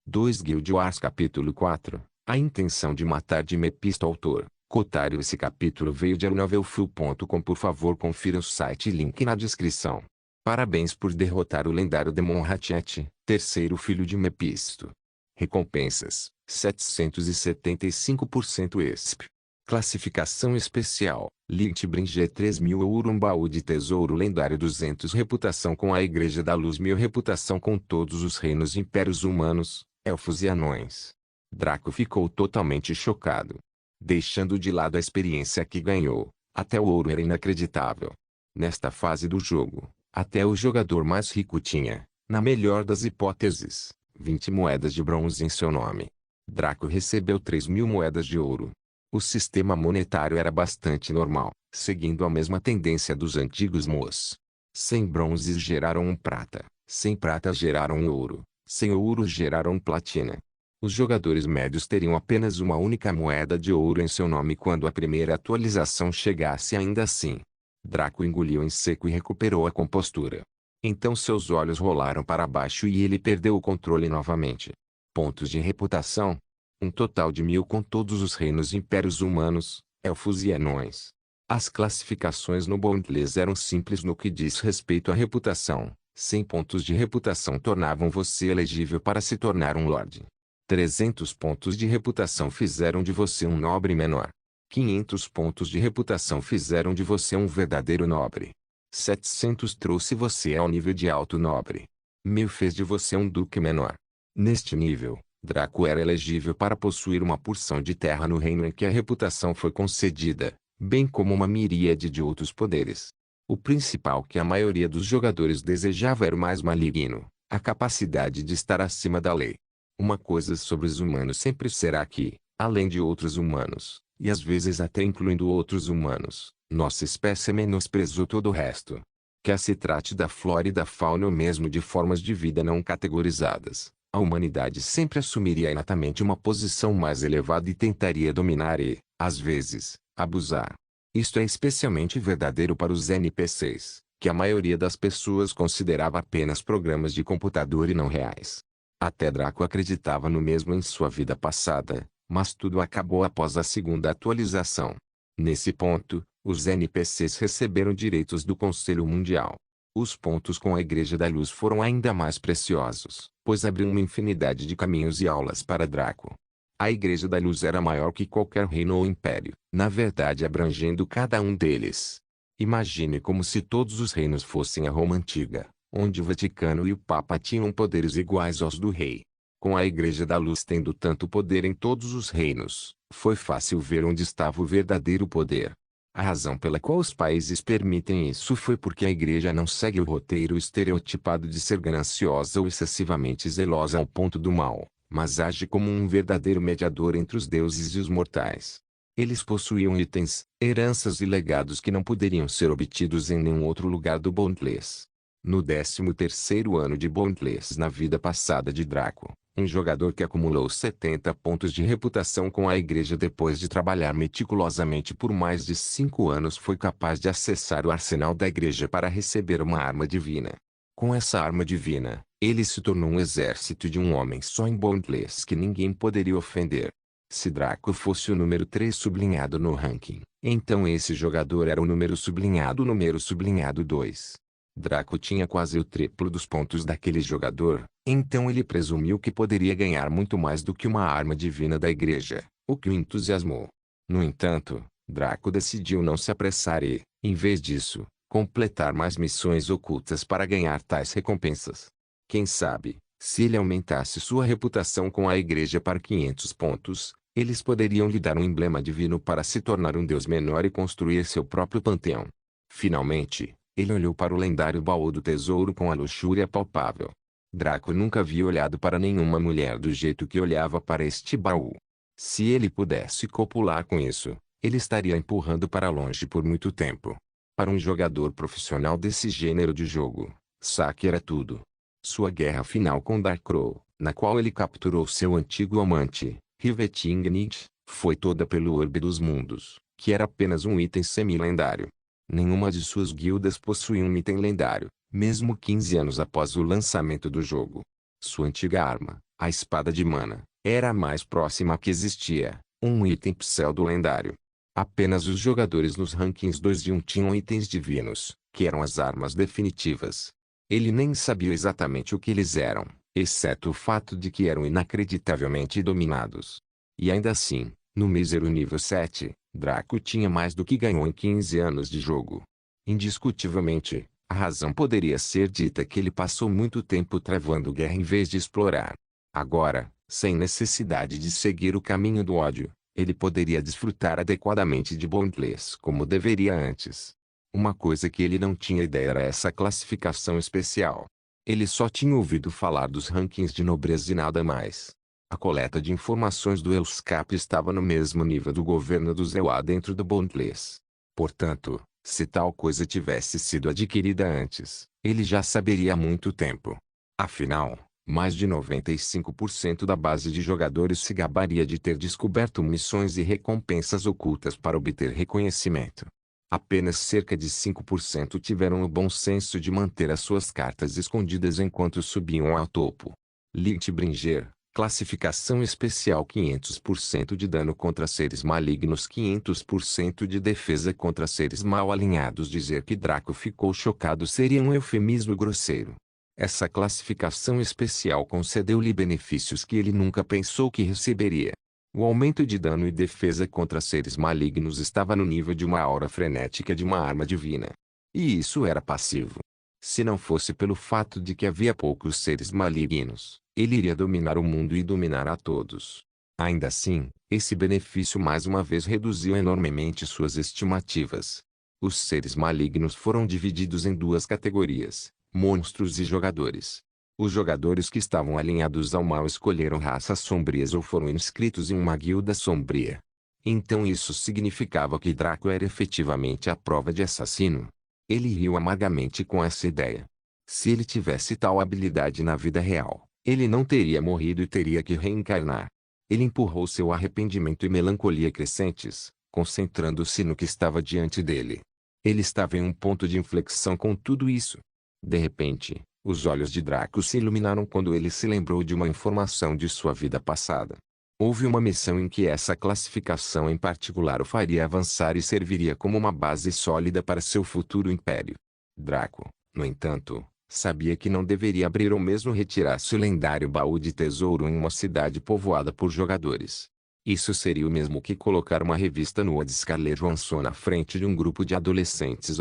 2 Guild Wars Capítulo 4 A intenção de matar de Mephisto. Autor Cotário. Esse capítulo veio de novelfull.com. Por favor, confira o site e link na descrição. Parabéns por derrotar o lendário Demon Hatchet, terceiro filho de Mephisto. Recompensas: 775% ESP. Classificação especial: Lichtbring G 3000 ouro. Um baú de tesouro lendário 200. Reputação com a Igreja da Luz 1000. Reputação com todos os reinos e impérios humanos, elfos e anões. Draco ficou totalmente chocado. Deixando de lado a experiência que ganhou, até o ouro era inacreditável. Nesta fase do jogo, até o jogador mais rico tinha, na melhor das hipóteses, 20 moedas de bronze em seu nome. Draco recebeu 3.000 moedas de ouro. O sistema monetário era bastante normal, seguindo a mesma tendência dos antigos MOS. 100 bronzes geraram um prata, 100 pratas geraram um ouro, 100 ouros geraram platina. Os jogadores médios teriam apenas uma única moeda de ouro em seu nome quando a primeira atualização chegasse. Ainda assim, Draco engoliu em seco e recuperou a compostura. Então seus olhos rolaram para baixo e ele perdeu o controle novamente. Pontos de reputação: um total de 1000 com todos os reinos e impérios humanos, elfos e anões. As classificações no Boundless eram simples no que diz respeito à reputação. 100 pontos de reputação tornavam você elegível para se tornar um lorde. 300 pontos de reputação fizeram de você um nobre menor. 500 pontos de reputação fizeram de você um verdadeiro nobre. 700 trouxe você ao nível de alto nobre. 1000 fez de você um duque menor. Neste nível, Draco era elegível para possuir uma porção de terra no reino em que a reputação foi concedida, bem como uma miríade de outros poderes. O principal que a maioria dos jogadores desejava era o mais maligno, a capacidade de estar acima da lei. Uma coisa sobre os humanos sempre será que, além de outros humanos, e às vezes até incluindo outros humanos, nossa espécie menosprezou todo o resto. Quer se trate da flora e da fauna ou mesmo de formas de vida não categorizadas, a humanidade sempre assumiria inatamente uma posição mais elevada e tentaria dominar e, às vezes, abusar. Isto é especialmente verdadeiro para os NPCs, que a maioria das pessoas considerava apenas programas de computador e não reais. Até Draco acreditava no mesmo em sua vida passada, mas tudo acabou após a segunda atualização. Nesse ponto, os NPCs receberam direitos do Conselho Mundial. Os pontos com a Igreja da Luz foram ainda mais preciosos, pois abriu uma infinidade de caminhos e aulas para Draco. A Igreja da Luz era maior que qualquer reino ou império, na verdade abrangendo cada um deles. Imagine como se todos os reinos fossem a Roma Antiga, onde o Vaticano e o Papa tinham poderes iguais aos do rei. Com a Igreja da Luz tendo tanto poder em todos os reinos, foi fácil ver onde estava o verdadeiro poder. A razão pela qual os países permitem isso foi porque a Igreja não segue o roteiro estereotipado de ser gananciosa ou excessivamente zelosa ao ponto do mal, mas age como um verdadeiro mediador entre os deuses e os mortais. Eles possuíam itens, heranças e legados que não poderiam ser obtidos em nenhum outro lugar do Boundless. No 13º ano de Boundless na vida passada de Draco, um jogador que acumulou 70 pontos de reputação com a Igreja depois de trabalhar meticulosamente por mais de 5 anos foi capaz de acessar o arsenal da Igreja para receber uma arma divina. Com essa arma divina, ele se tornou um exército de um homem só em Boundless que ninguém poderia ofender. Se Draco fosse o número 3 sublinhado no ranking, então esse jogador era o número sublinhado 2. Draco tinha quase o triplo dos pontos daquele jogador, então ele presumiu que poderia ganhar muito mais do que uma arma divina da Igreja, o que o entusiasmou. No entanto, Draco decidiu não se apressar e, em vez disso, completar mais missões ocultas para ganhar tais recompensas. Quem sabe, se ele aumentasse sua reputação com a Igreja para 500 pontos, eles poderiam lhe dar um emblema divino para se tornar um deus menor e construir seu próprio panteão. Finalmente, ele olhou para o lendário baú do tesouro com a luxúria palpável. Draco nunca havia olhado para nenhuma mulher do jeito que olhava para este baú. Se ele pudesse copular com isso, ele estaria empurrando para longe por muito tempo. Para um jogador profissional desse gênero de jogo, saque era tudo. Sua guerra final com Darkrow, na qual ele capturou seu antigo amante, Rivetingnit, foi toda pelo Orbe dos Mundos, que era apenas um item semi-lendário. Nenhuma de suas guildas possuía um item lendário, mesmo 15 anos após o lançamento do jogo. Sua antiga arma, A espada de mana era a mais próxima que existia, um item pseudo-lendário. Apenas os jogadores nos rankings 2 e 1 tinham itens divinos, que eram as armas definitivas. Ele nem sabia exatamente o que eles eram, exceto o fato de que eram inacreditavelmente dominados. E ainda assim, no mísero nível 7, Draco tinha mais do que ganhou em 15 anos de jogo. Indiscutivelmente, a razão poderia ser dita que ele passou muito tempo travando guerra em vez de explorar. Agora, sem necessidade de seguir o caminho do ódio, ele poderia desfrutar adequadamente de Boundless como deveria antes. Uma coisa que ele não tinha ideia era essa classificação especial. Ele só tinha ouvido falar dos rankings de nobreza e nada mais. A coleta de informações do Elscap estava no mesmo nível do governo do Zewa dentro do Boundless. Portanto, se tal coisa tivesse sido adquirida antes, ele já saberia há muito tempo. Afinal, mais de 95% da base de jogadores se gabaria de ter descoberto missões e recompensas ocultas para obter reconhecimento. Apenas cerca de 5% tiveram o bom senso de manter as suas cartas escondidas enquanto subiam ao topo. Lichtbringer, classificação especial 500% de dano contra seres malignos, 500% de defesa contra seres mal alinhados. Dizer que Draco ficou chocado seria um eufemismo grosseiro. Essa classificação especial concedeu-lhe benefícios que ele nunca pensou que receberia. O aumento de dano e defesa contra seres malignos estava no nível de uma aura frenética de uma arma divina. E isso era passivo. Se não fosse pelo fato de que havia poucos seres malignos, ele iria dominar o mundo e dominar a todos. Ainda assim, esse benefício mais uma vez reduziu enormemente suas estimativas. Os seres malignos foram divididos em duas categorias: monstros e jogadores. Os jogadores que estavam alinhados ao mal escolheram raças sombrias ou foram inscritos em uma guilda sombria. Então isso significava que Draco era efetivamente a prova de assassino. Ele riu amargamente com essa ideia. Se ele tivesse tal habilidade na vida real, ele não teria morrido e teria que reencarnar. Ele empurrou seu arrependimento e melancolia crescentes, concentrando-se no que estava diante dele. Ele estava em um ponto de inflexão com tudo isso. De repente, os olhos de Draco se iluminaram quando ele se lembrou de uma informação de sua vida passada. Houve uma missão em que essa classificação em particular o faria avançar e serviria como uma base sólida para seu futuro império. Draco, no entanto, sabia que não deveria abrir ou mesmo retirar seu lendário baú de tesouro em uma cidade povoada por jogadores. Isso seria o mesmo que colocar uma revista nua de Scarlett Johansson na frente de um grupo de adolescentes.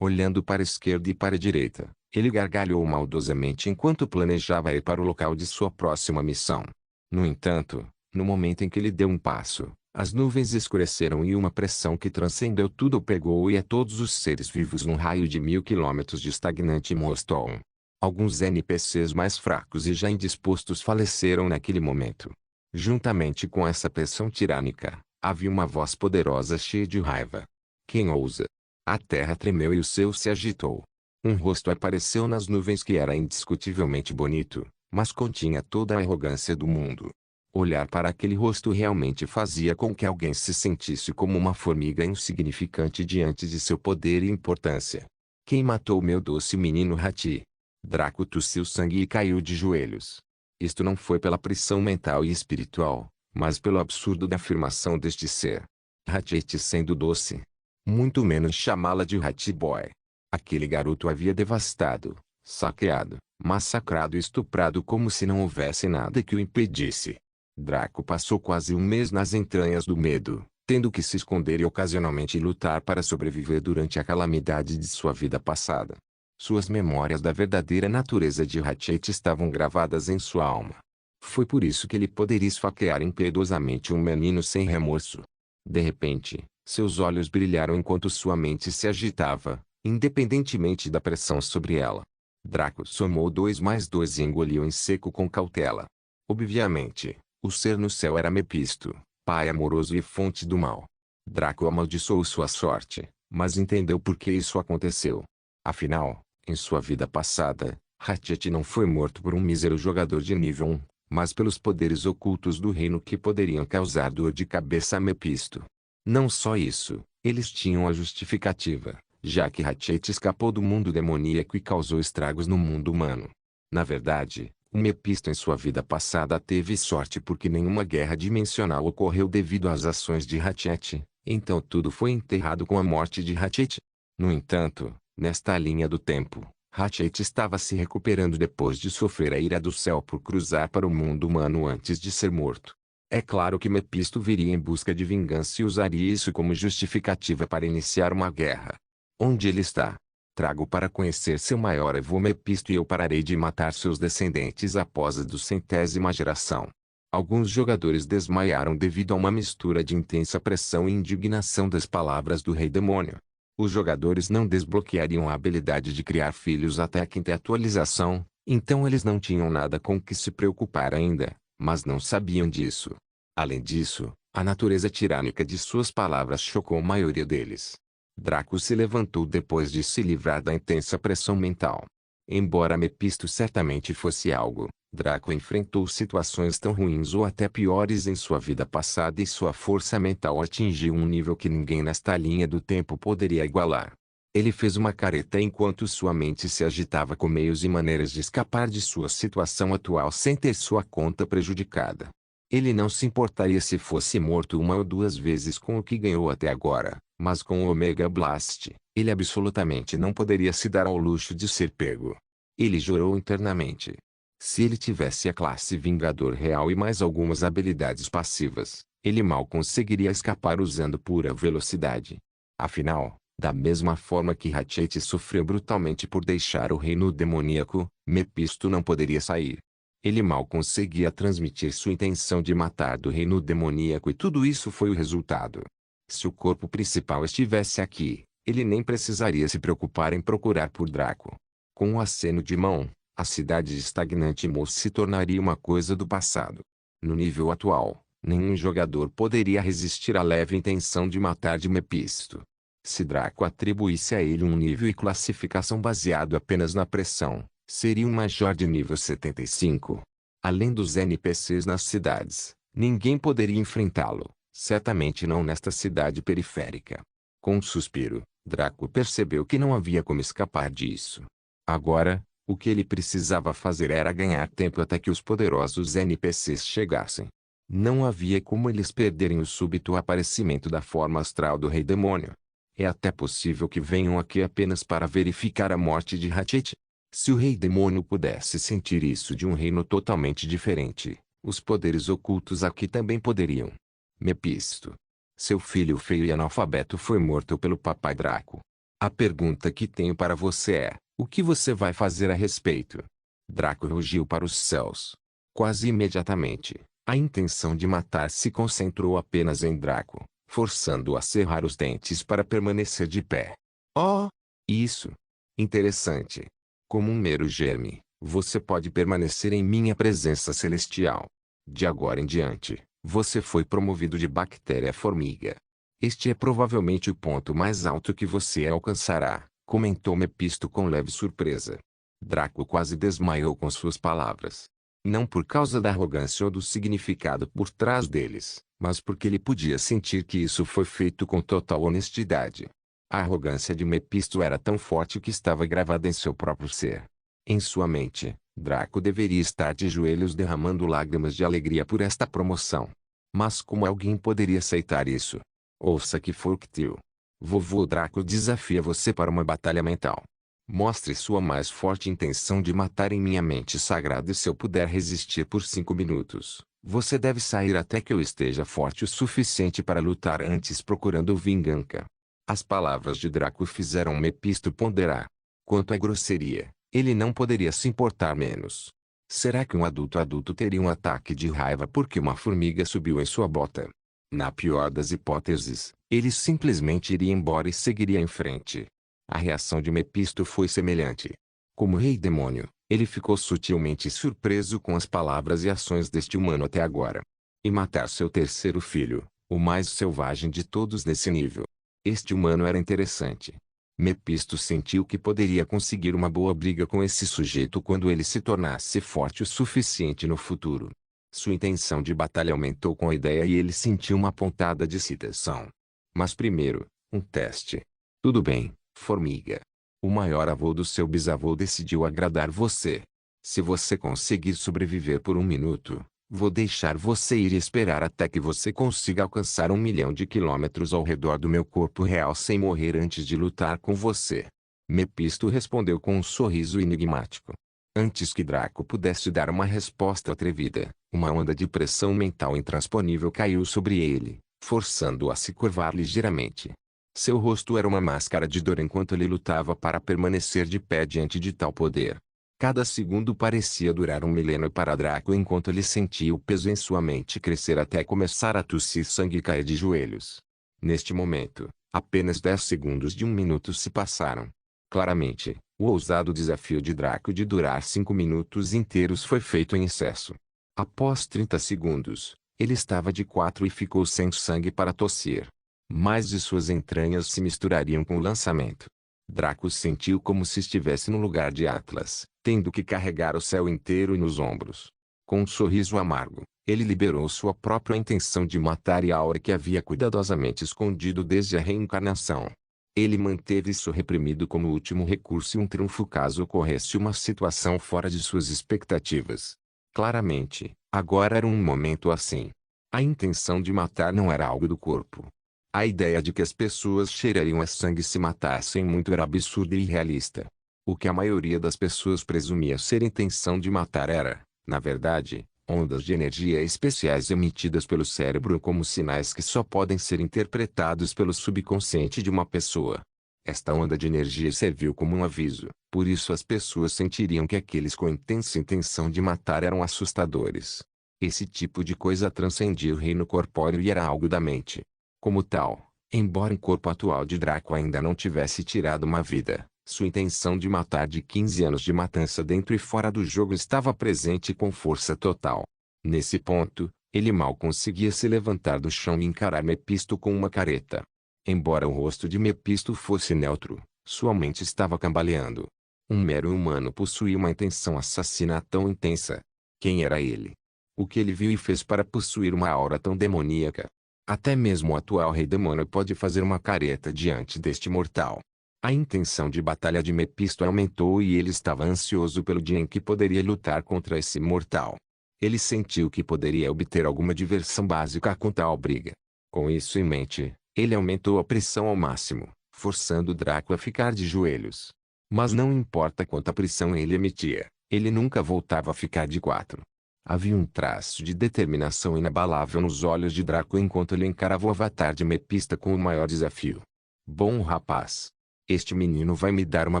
Olhando para a esquerda e para a direita, ele gargalhou maldosamente enquanto planejava ir para o local de sua próxima missão. No entanto, no momento em que ele deu um passo, as nuvens escureceram e uma pressão que transcendeu tudo o pegou e a todos os seres vivos num raio de 1000 quilômetros de estagnante Moston. Alguns NPCs mais fracos e já indispostos faleceram naquele momento. Juntamente com essa pressão tirânica, havia uma voz poderosa cheia de raiva. Quem ousa? A terra tremeu e o céu se agitou. Um rosto apareceu nas nuvens que era indiscutivelmente bonito, mas continha toda a arrogância do mundo. Olhar para aquele rosto realmente fazia com que alguém se sentisse como uma formiga insignificante diante de seu poder e importância. Quem matou meu doce menino Hati? Draco tossiu sangue e caiu de joelhos. Isto não foi pela pressão mental e espiritual, mas pelo absurdo da afirmação deste ser. Hati sendo doce. Muito menos chamá-la de Hati Boy. Aquele garoto havia devastado, saqueado, massacrado e estuprado como se não houvesse nada que o impedisse. Draco passou quase um mês nas entranhas do medo, tendo que se esconder e ocasionalmente lutar para sobreviver durante a calamidade de sua vida passada. Suas memórias da verdadeira natureza de Ratchet estavam gravadas em sua alma. Foi por isso que ele poderia esfaquear impiedosamente um menino sem remorso. De repente, seus olhos brilharam enquanto sua mente se agitava, independentemente da pressão sobre ela. Draco somou 2 mais 2 e engoliu em seco com cautela. Obviamente, o ser no céu era Mepisto, pai amoroso e fonte do mal. Draco amaldiçoou sua sorte, mas entendeu por que isso aconteceu. Afinal, em sua vida passada, Ratchet não foi morto por um mísero jogador de nível 1, mas pelos poderes ocultos do reino que poderiam causar dor de cabeça a Mepisto. Não só isso, eles tinham a justificativa, já que Ratchet escapou do mundo demoníaco e causou estragos no mundo humano. Na verdade, O Mepisto em sua vida passada teve sorte porque nenhuma guerra dimensional ocorreu devido às ações de Ratchet, então tudo foi enterrado com a morte de Ratchet. No entanto, nesta linha do tempo, Ratchet estava se recuperando depois de sofrer a ira do céu por cruzar para o mundo humano antes de ser morto. É claro que Mepisto viria em busca de vingança e usaria isso como justificativa para iniciar uma guerra. Onde ele está? Trago para conhecer seu maior avô Mepisto e eu pararei de matar seus descendentes após a 200ª geração. Alguns jogadores desmaiaram devido a uma mistura de intensa pressão e indignação das palavras do Rei Demônio. Os jogadores não desbloqueariam a habilidade de criar filhos até a 5ª atualização, então eles não tinham nada com que se preocupar ainda, mas não sabiam disso. Além disso, a natureza tirânica de suas palavras chocou a maioria deles. Draco se levantou depois de se livrar da intensa pressão mental. Embora Mepisto certamente fosse algo, Draco enfrentou situações tão ruins ou até piores em sua vida passada e sua força mental atingiu um nível que ninguém nesta linha do tempo poderia igualar. Ele fez uma careta enquanto sua mente se agitava com meios e maneiras de escapar de sua situação atual sem ter sua conta prejudicada. Ele não se importaria se fosse morto uma ou duas vezes com o que ganhou até agora, mas com o Omega Blast, ele absolutamente não poderia se dar ao luxo de ser pego. Ele jurou internamente. Se ele tivesse a classe Vingador Real e mais algumas habilidades passivas, ele mal conseguiria escapar usando pura velocidade. Afinal, da mesma forma que Ratchet sofreu brutalmente por deixar o reino demoníaco, Mepisto não poderia sair. Ele mal conseguia transmitir sua intenção de matar do reino demoníaco e tudo isso foi o resultado. Se o corpo principal estivesse aqui, ele nem precisaria se preocupar em procurar por Draco. Com um aceno de mão, a cidade de Stagnant Moss se tornaria uma coisa do passado. No nível atual, nenhum jogador poderia resistir à leve intenção de matar de Mepisto. Se Draco atribuísse a ele um nível e classificação baseado apenas na pressão, seria um Major de nível 75. Além dos NPCs nas cidades, ninguém poderia enfrentá-lo, certamente não nesta cidade periférica. Com um suspiro, Draco percebeu que não havia como escapar disso. Agora, o que ele precisava fazer era ganhar tempo até que os poderosos NPCs chegassem. Não havia como eles perderem o súbito aparecimento da forma astral do Rei Demônio. É até possível que venham aqui apenas para verificar a morte de Ratchet. Se o Rei Demônio pudesse sentir isso de um reino totalmente diferente, os poderes ocultos aqui também poderiam. Mepisto. Seu filho feio e analfabeto foi morto pelo Papai Draco. A pergunta que tenho para você é: o que você vai fazer a respeito? Draco rugiu para os céus. Quase imediatamente, a intenção de matar se concentrou apenas em Draco, forçando-o a cerrar os dentes para permanecer de pé. Oh! Isso! Interessante. Como um mero germe, você pode permanecer em minha presença celestial. De agora em diante, você foi promovido de bactéria-formiga. Este é provavelmente o ponto mais alto que você alcançará, comentou Mepisto com leve surpresa. Draco quase desmaiou com suas palavras. Não por causa da arrogância ou do significado por trás deles, mas porque ele podia sentir que isso foi feito com total honestidade. A arrogância de Mepisto era tão forte que estava gravada em seu próprio ser. Em sua mente, Draco deveria estar de joelhos derramando lágrimas de alegria por esta promoção. Mas como alguém poderia aceitar isso? Ouça que Forktail. Vovô Draco desafia você para uma batalha mental. Mostre sua mais forte intenção de matar em minha mente sagrada e se eu puder resistir por 5 minutos, você deve sair até que eu esteja forte o suficiente para lutar antes procurando vingança. As palavras de Draco fizeram Mepisto ponderar. Quanto à grosseria, ele não poderia se importar menos. Será que um adulto teria um ataque de raiva porque uma formiga subiu em sua bota? Na pior das hipóteses, ele simplesmente iria embora e seguiria em frente. A reação de Mepisto foi semelhante. Como Rei Demônio, ele ficou sutilmente surpreso com as palavras e ações deste humano até agora. E matar seu terceiro filho, o mais selvagem de todos nesse nível. Este humano era interessante. Mepisto sentiu que poderia conseguir uma boa briga com esse sujeito quando ele se tornasse forte o suficiente no futuro. Sua intenção de batalha aumentou com a ideia e ele sentiu uma pontada de excitação. Mas primeiro, um teste. Tudo bem, formiga. O maior avô do seu bisavô decidiu agradar você. Se você conseguir sobreviver por 1 minuto, vou deixar você ir e esperar até que você consiga alcançar 1 milhão de quilômetros ao redor do meu corpo real sem morrer antes de lutar com você. Mepisto respondeu com um sorriso enigmático. Antes que Draco pudesse dar uma resposta atrevida, uma onda de pressão mental intransponível caiu sobre ele, forçando-o a se curvar ligeiramente. Seu rosto era uma máscara de dor enquanto ele lutava para permanecer de pé diante de tal poder. Cada segundo parecia durar 1 milênio para Draco enquanto ele sentia o peso em sua mente crescer até começar a tossir sangue e cair de joelhos. Neste momento, apenas 10 segundos de 1 minuto se passaram. Claramente, o ousado desafio de Draco de durar 5 minutos inteiros foi feito em excesso. Após 30 segundos, ele estava de 4 e ficou sem sangue para tossir. Mais de suas entranhas se misturariam com o lançamento. Draco sentiu como se estivesse no lugar de Atlas, tendo que carregar o céu inteiro nos ombros. Com um sorriso amargo, ele liberou sua própria intenção de matar e a aura que havia cuidadosamente escondido desde a reencarnação. Ele manteve isso reprimido como último recurso e um trunfo caso ocorresse uma situação fora de suas expectativas. Claramente, agora era um momento assim. A intenção de matar não era algo do corpo. A ideia de que as pessoas cheirariam a sangue se matassem muito era absurda e irrealista. O que a maioria das pessoas presumia ser intenção de matar era, na verdade, ondas de energia especiais emitidas pelo cérebro como sinais que só podem ser interpretados pelo subconsciente de uma pessoa. Esta onda de energia serviu como um aviso, por isso as pessoas sentiriam que aqueles com intensa intenção de matar eram assustadores. Esse tipo de coisa transcendia o reino corpóreo e era algo da mente. Como tal, embora o corpo atual de Draco ainda não tivesse tirado uma vida, sua intenção de matar de 15 anos de matança dentro e fora do jogo estava presente com força total. Nesse ponto, ele mal conseguia se levantar do chão e encarar Mepisto com uma careta. Embora o rosto de Mepisto fosse neutro, sua mente estava cambaleando. Um mero humano possuía uma intenção assassina tão intensa. Quem era ele? O que ele viu e fez para possuir uma aura tão demoníaca? Até mesmo o atual rei demônio pode fazer uma careta diante deste mortal. A intenção de batalha de Mepisto aumentou e ele estava ansioso pelo dia em que poderia lutar contra esse mortal. Ele sentiu que poderia obter alguma diversão básica com tal briga. Com isso em mente, ele aumentou a pressão ao máximo, forçando Draco a ficar de joelhos. Mas não importa quanta pressão ele emitia, ele nunca voltava a ficar de 4. Havia um traço de determinação inabalável nos olhos de Draco enquanto ele encarava o avatar de Mepisto com o maior desafio. Bom rapaz. Este menino vai me dar uma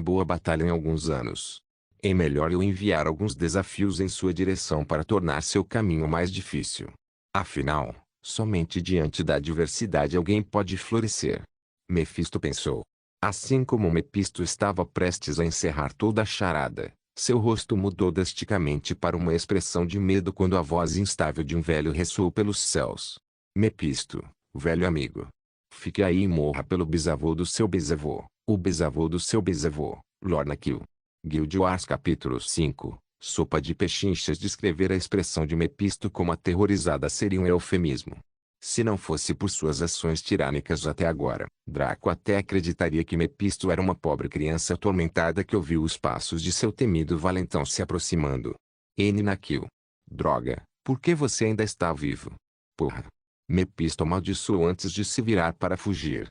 boa batalha em alguns anos. É melhor eu enviar alguns desafios em sua direção para tornar seu caminho mais difícil. Afinal, somente diante da adversidade alguém pode florescer. Mefisto pensou. Assim como Mepisto estava prestes a encerrar toda a charada, seu rosto mudou drasticamente para uma expressão de medo quando a voz instável de um velho ressoou pelos céus. Mepisto, velho amigo. Fique aí e morra pelo bisavô do seu bisavô, o bisavô do seu bisavô, Lorna-Kill. Guild Wars capítulo 5, Sopa de Pechinchas. Descrever a expressão de Mepisto como aterrorizada seria um eufemismo. Se não fosse por suas ações tirânicas até agora, Draco até acreditaria que Mepisto era uma pobre criança atormentada que ouviu os passos de seu temido valentão se aproximando. N-Nakill. Droga, por que você ainda está vivo? Porra. Mepisto amaldiçoou antes de se virar para fugir.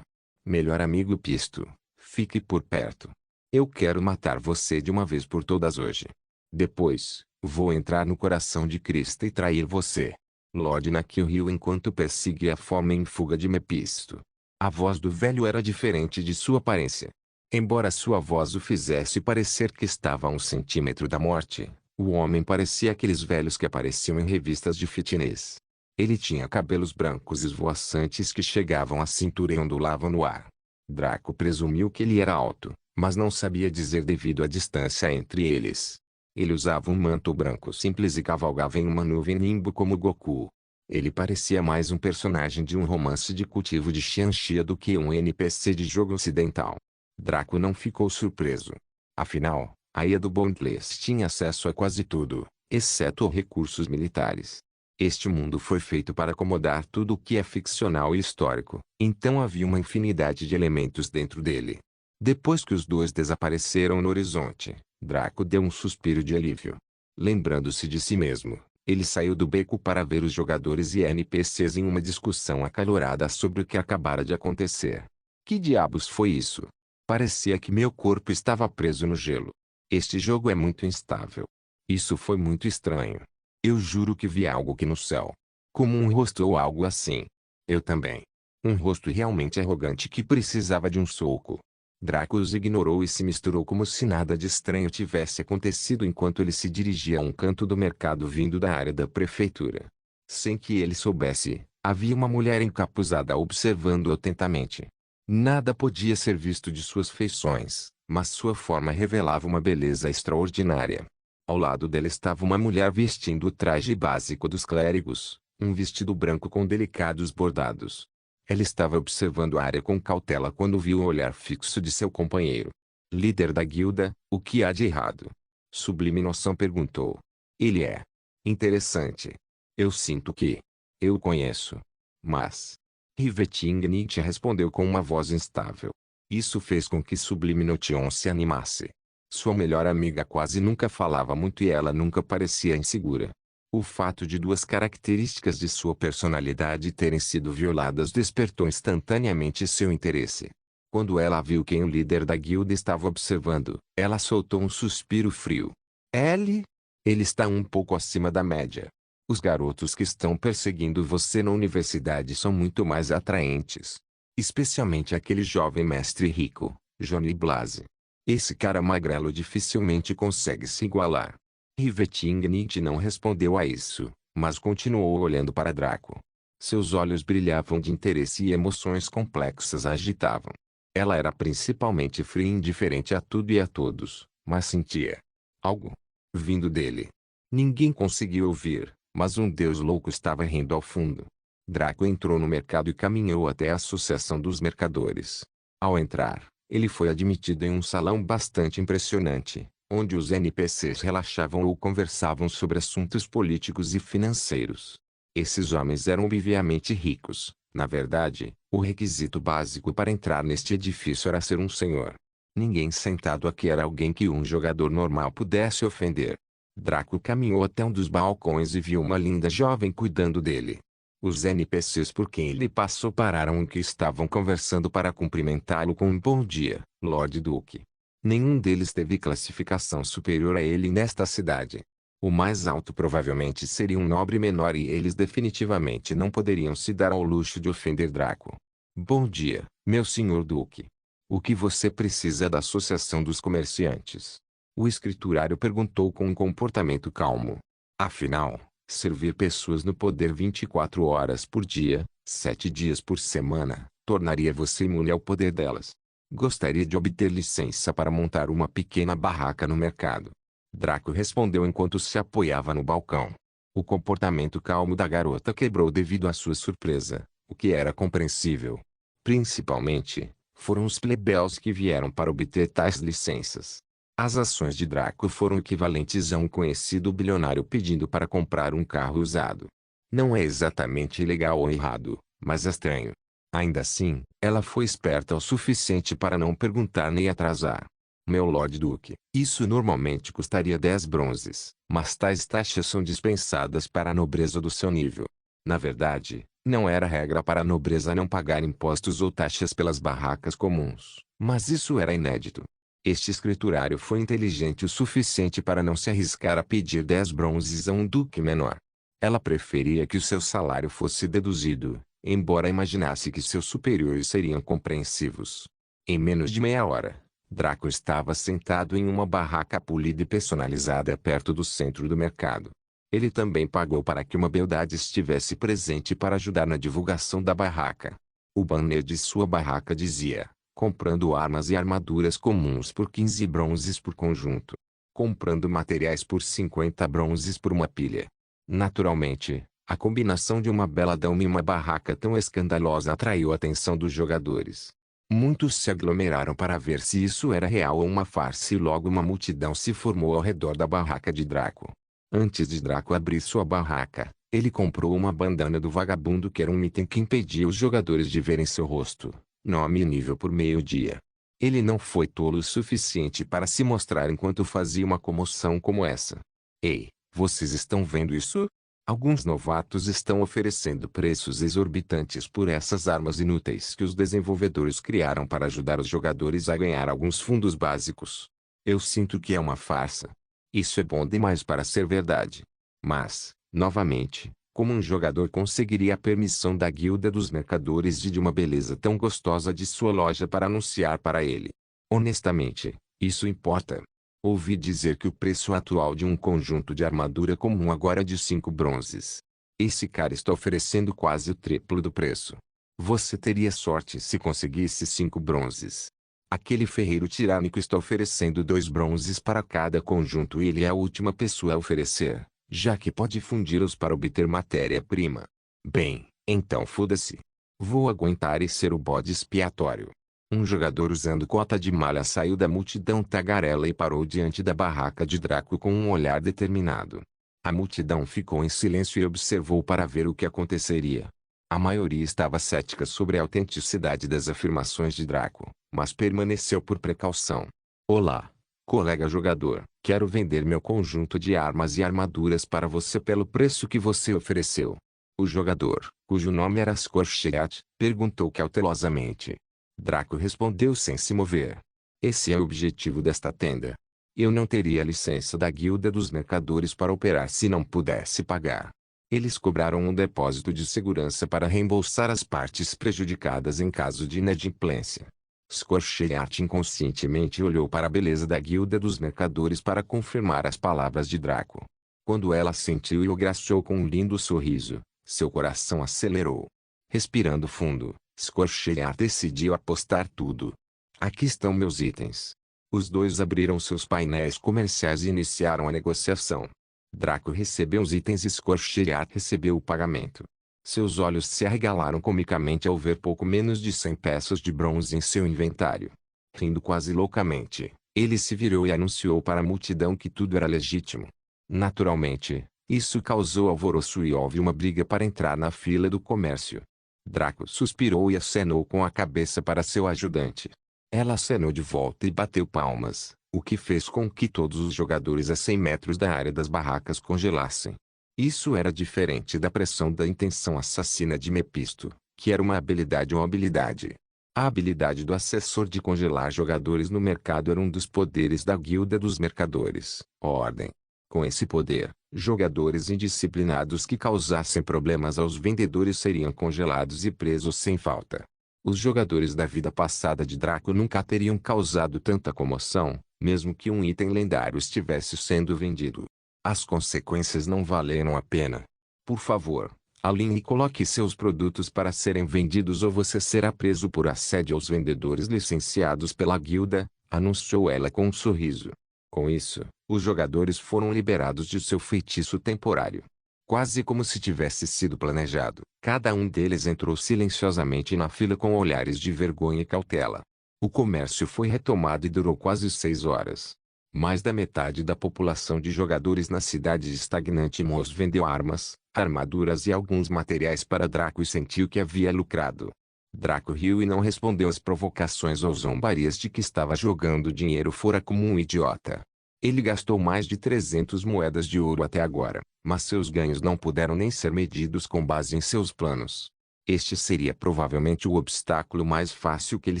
Melhor amigo Pisto, fique por perto. Eu quero matar você de uma vez por todas hoje. Depois, vou entrar no coração de Krista e trair você. Lord Nakill riu enquanto perseguia a fome em fuga de Mepisto. A voz do velho era diferente de sua aparência. Embora sua voz o fizesse parecer que estava a 1 centímetro da morte, o homem parecia aqueles velhos que apareciam em revistas de fitness. Ele tinha cabelos brancos esvoaçantes que chegavam à cintura e ondulavam no ar. Draco presumiu que ele era alto, mas não sabia dizer devido à distância entre eles. Ele usava um manto branco simples e cavalgava em uma nuvem nimbo como Goku. Ele parecia mais um personagem de um romance de cultivo de Xianxia do que um NPC de jogo ocidental. Draco não ficou surpreso. Afinal, a Ilha do Boundless tinha acesso a quase tudo, exceto recursos militares. Este mundo foi feito para acomodar tudo o que é ficcional e histórico, então havia uma infinidade de elementos dentro dele. Depois que os dois desapareceram no horizonte, Draco deu um suspiro de alívio. Lembrando-se de si mesmo, ele saiu do beco para ver os jogadores e NPCs em uma discussão acalorada sobre o que acabara de acontecer. Que diabos foi isso? Parecia que meu corpo estava preso no gelo. Este jogo é muito instável. Isso foi muito estranho. Eu juro que vi algo que no céu. Como um rosto ou algo assim. Eu também. Um rosto realmente arrogante que precisava de um soco. Draco os ignorou e se misturou como se nada de estranho tivesse acontecido enquanto ele se dirigia a um canto do mercado vindo da área da prefeitura. Sem que ele soubesse, havia uma mulher encapuzada observando-o atentamente. Nada podia ser visto de suas feições, mas sua forma revelava uma beleza extraordinária. Ao lado dela estava uma mulher vestindo o traje básico dos clérigos, um vestido branco com delicados bordados. Ela estava observando a área com cautela quando viu o olhar fixo de seu companheiro. Líder da guilda, o que há de errado? Sublime Noção perguntou. Ele é interessante. Eu sinto que eu o conheço. Mas Riveting Nietzsche respondeu com uma voz instável. Isso fez com que Sublime Notion se animasse. Sua melhor amiga quase nunca falava muito e ela nunca parecia insegura. O fato de duas características de sua personalidade terem sido violadas despertou instantaneamente seu interesse. Quando ela viu quem o líder da guilda estava observando, ela soltou um suspiro frio. Ele está um pouco acima da média. Os garotos que estão perseguindo você na universidade são muito mais atraentes. Especialmente aquele jovem mestre rico, Johnny Blase. Esse cara magrelo dificilmente consegue se igualar. Riveting Nietzsche não respondeu a isso, mas continuou olhando para Draco. Seus olhos brilhavam de interesse e emoções complexas a agitavam. Ela era principalmente fria e indiferente a tudo e a todos, mas sentia algo vindo dele. Ninguém conseguiu ouvir, mas um deus louco estava rindo ao fundo. Draco entrou no mercado e caminhou até a Associação dos Mercadores. Ao entrar, ele foi admitido em um salão bastante impressionante, onde os NPCs relaxavam ou conversavam sobre assuntos políticos e financeiros. Esses homens eram obviamente ricos. Na verdade, o requisito básico para entrar neste edifício era ser um senhor. Ninguém sentado aqui era alguém que um jogador normal pudesse ofender. Draco caminhou até um dos balcões e viu uma linda jovem cuidando dele. Os NPCs por quem ele passou pararam o que estavam conversando para cumprimentá-lo com um bom dia, Lord Duque. Nenhum deles teve classificação superior a ele nesta cidade. O mais alto provavelmente seria um nobre menor e eles definitivamente não poderiam se dar ao luxo de ofender Draco. Bom dia, meu senhor Duque. O que você precisa da Associação dos Comerciantes? O escriturário perguntou com um comportamento calmo. Afinal, servir pessoas no poder 24 horas por dia, 7 dias por semana, tornaria você imune ao poder delas. Gostaria de obter licença para montar uma pequena barraca no mercado. Draco respondeu enquanto se apoiava no balcão. O comportamento calmo da garota quebrou devido à sua surpresa, o que era compreensível. Principalmente, foram os plebeus que vieram para obter tais licenças. As ações de Draco foram equivalentes a um conhecido bilionário pedindo para comprar um carro usado. Não é exatamente ilegal ou errado, mas é estranho. Ainda assim, ela foi esperta o suficiente para não perguntar nem atrasar. Meu Lord Duque, isso normalmente custaria 10 bronzes, mas tais taxas são dispensadas para a nobreza do seu nível. Na verdade, não era regra para a nobreza não pagar impostos ou taxas pelas barracas comuns, mas isso era inédito. Este escriturário foi inteligente o suficiente para não se arriscar a pedir 10 bronzes a um duque menor. Ela preferia que o seu salário fosse deduzido, embora imaginasse que seus superiores seriam compreensivos. Em menos de meia hora, Draco estava sentado em uma barraca polida e personalizada perto do centro do mercado. Ele também pagou para que uma beldade estivesse presente para ajudar na divulgação da barraca. O banner de sua barraca dizia: comprando armas e armaduras comuns por 15 bronzes por conjunto. Comprando materiais por 50 bronzes por uma pilha. Naturalmente, a combinação de uma bela dama e uma barraca tão escandalosa atraiu a atenção dos jogadores. Muitos se aglomeraram para ver se isso era real ou uma farsa e logo uma multidão se formou ao redor da barraca de Draco. Antes de Draco abrir sua barraca, ele comprou uma bandana do vagabundo que era um item que impedia os jogadores de verem seu rosto, nome e nível por meio-dia. Ele não foi tolo o suficiente para se mostrar enquanto fazia uma comoção como essa. Ei, vocês estão vendo isso? Alguns novatos estão oferecendo preços exorbitantes por essas armas inúteis que os desenvolvedores criaram para ajudar os jogadores a ganhar alguns fundos básicos. Eu sinto que é uma farsa. Isso é bom demais para ser verdade. Mas, novamente, como um jogador conseguiria a permissão da Guilda dos Mercadores de uma beleza tão gostosa de sua loja para anunciar para ele? Honestamente, isso importa. Ouvi dizer que o preço atual de um conjunto de armadura comum agora é de 5 bronzes. Esse cara está oferecendo quase o triplo do preço. Você teria sorte se conseguisse 5 bronzes. Aquele ferreiro tirânico está oferecendo 2 bronzes para cada conjunto e ele é a última pessoa a oferecer, já que pode fundi-los para obter matéria-prima. Bem, então foda-se. Vou aguentar e ser o bode expiatório. Um jogador usando cota de malha saiu da multidão tagarela e parou diante da barraca de Draco com um olhar determinado. A multidão ficou em silêncio e observou para ver o que aconteceria. A maioria estava cética sobre a autenticidade das afirmações de Draco, mas permaneceu por precaução. Olá, colega jogador, quero vender meu conjunto de armas e armaduras para você pelo preço que você ofereceu. O jogador, cujo nome era Scorcheat, perguntou cautelosamente. Draco respondeu sem se mover. Esse é o objetivo desta tenda. Eu não teria licença da Guilda dos Mercadores para operar se não pudesse pagar. Eles cobraram um depósito de segurança para reembolsar as partes prejudicadas em caso de inadimplência. Scorcheat inconscientemente olhou para a beleza da Guilda dos Mercadores para confirmar as palavras de Draco. Quando ela sentiu e o graciou com um lindo sorriso, seu coração acelerou. Respirando fundo, Scorcheat decidiu apostar tudo. Aqui estão meus itens. Os dois abriram seus painéis comerciais e iniciaram a negociação. Draco recebeu os itens e Scorcheat recebeu o pagamento. Seus olhos se arregalaram comicamente ao ver pouco menos de 100 peças de bronze em seu inventário. Rindo quase loucamente, ele se virou e anunciou para a multidão que tudo era legítimo. Naturalmente, isso causou alvoroço e houve uma briga para entrar na fila do comércio. Draco suspirou e acenou com a cabeça para seu ajudante. Ela acenou de volta e bateu palmas, o que fez com que todos os jogadores a 100 metros da área das barracas congelassem. Isso era diferente da pressão da intenção assassina de Mepisto, que era uma habilidade ou habilidade. A habilidade do assessor de congelar jogadores no mercado era um dos poderes da Guilda dos Mercadores, Ordem. Com esse poder, jogadores indisciplinados que causassem problemas aos vendedores seriam congelados e presos sem falta. Os jogadores da vida passada de Draco nunca teriam causado tanta comoção, mesmo que um item lendário estivesse sendo vendido. As consequências não valeram a pena. Por favor, alinhe e coloque seus produtos para serem vendidos ou você será preso por assédio aos vendedores licenciados pela guilda, anunciou ela com um sorriso. Com isso, os jogadores foram liberados de seu feitiço temporário. Quase como se tivesse sido planejado, cada um deles entrou silenciosamente na fila com olhares de vergonha e cautela. O comércio foi retomado e durou quase 6 horas. Mais da metade da população de jogadores na cidade estagnante Mos vendeu armas, armaduras e alguns materiais para Draco e sentiu que havia lucrado. Draco riu e não respondeu às provocações ou zombarias de que estava jogando dinheiro fora como um idiota. Ele gastou mais de 300 moedas de ouro até agora, mas seus ganhos não puderam nem ser medidos com base em seus planos. Este seria provavelmente o obstáculo mais fácil que ele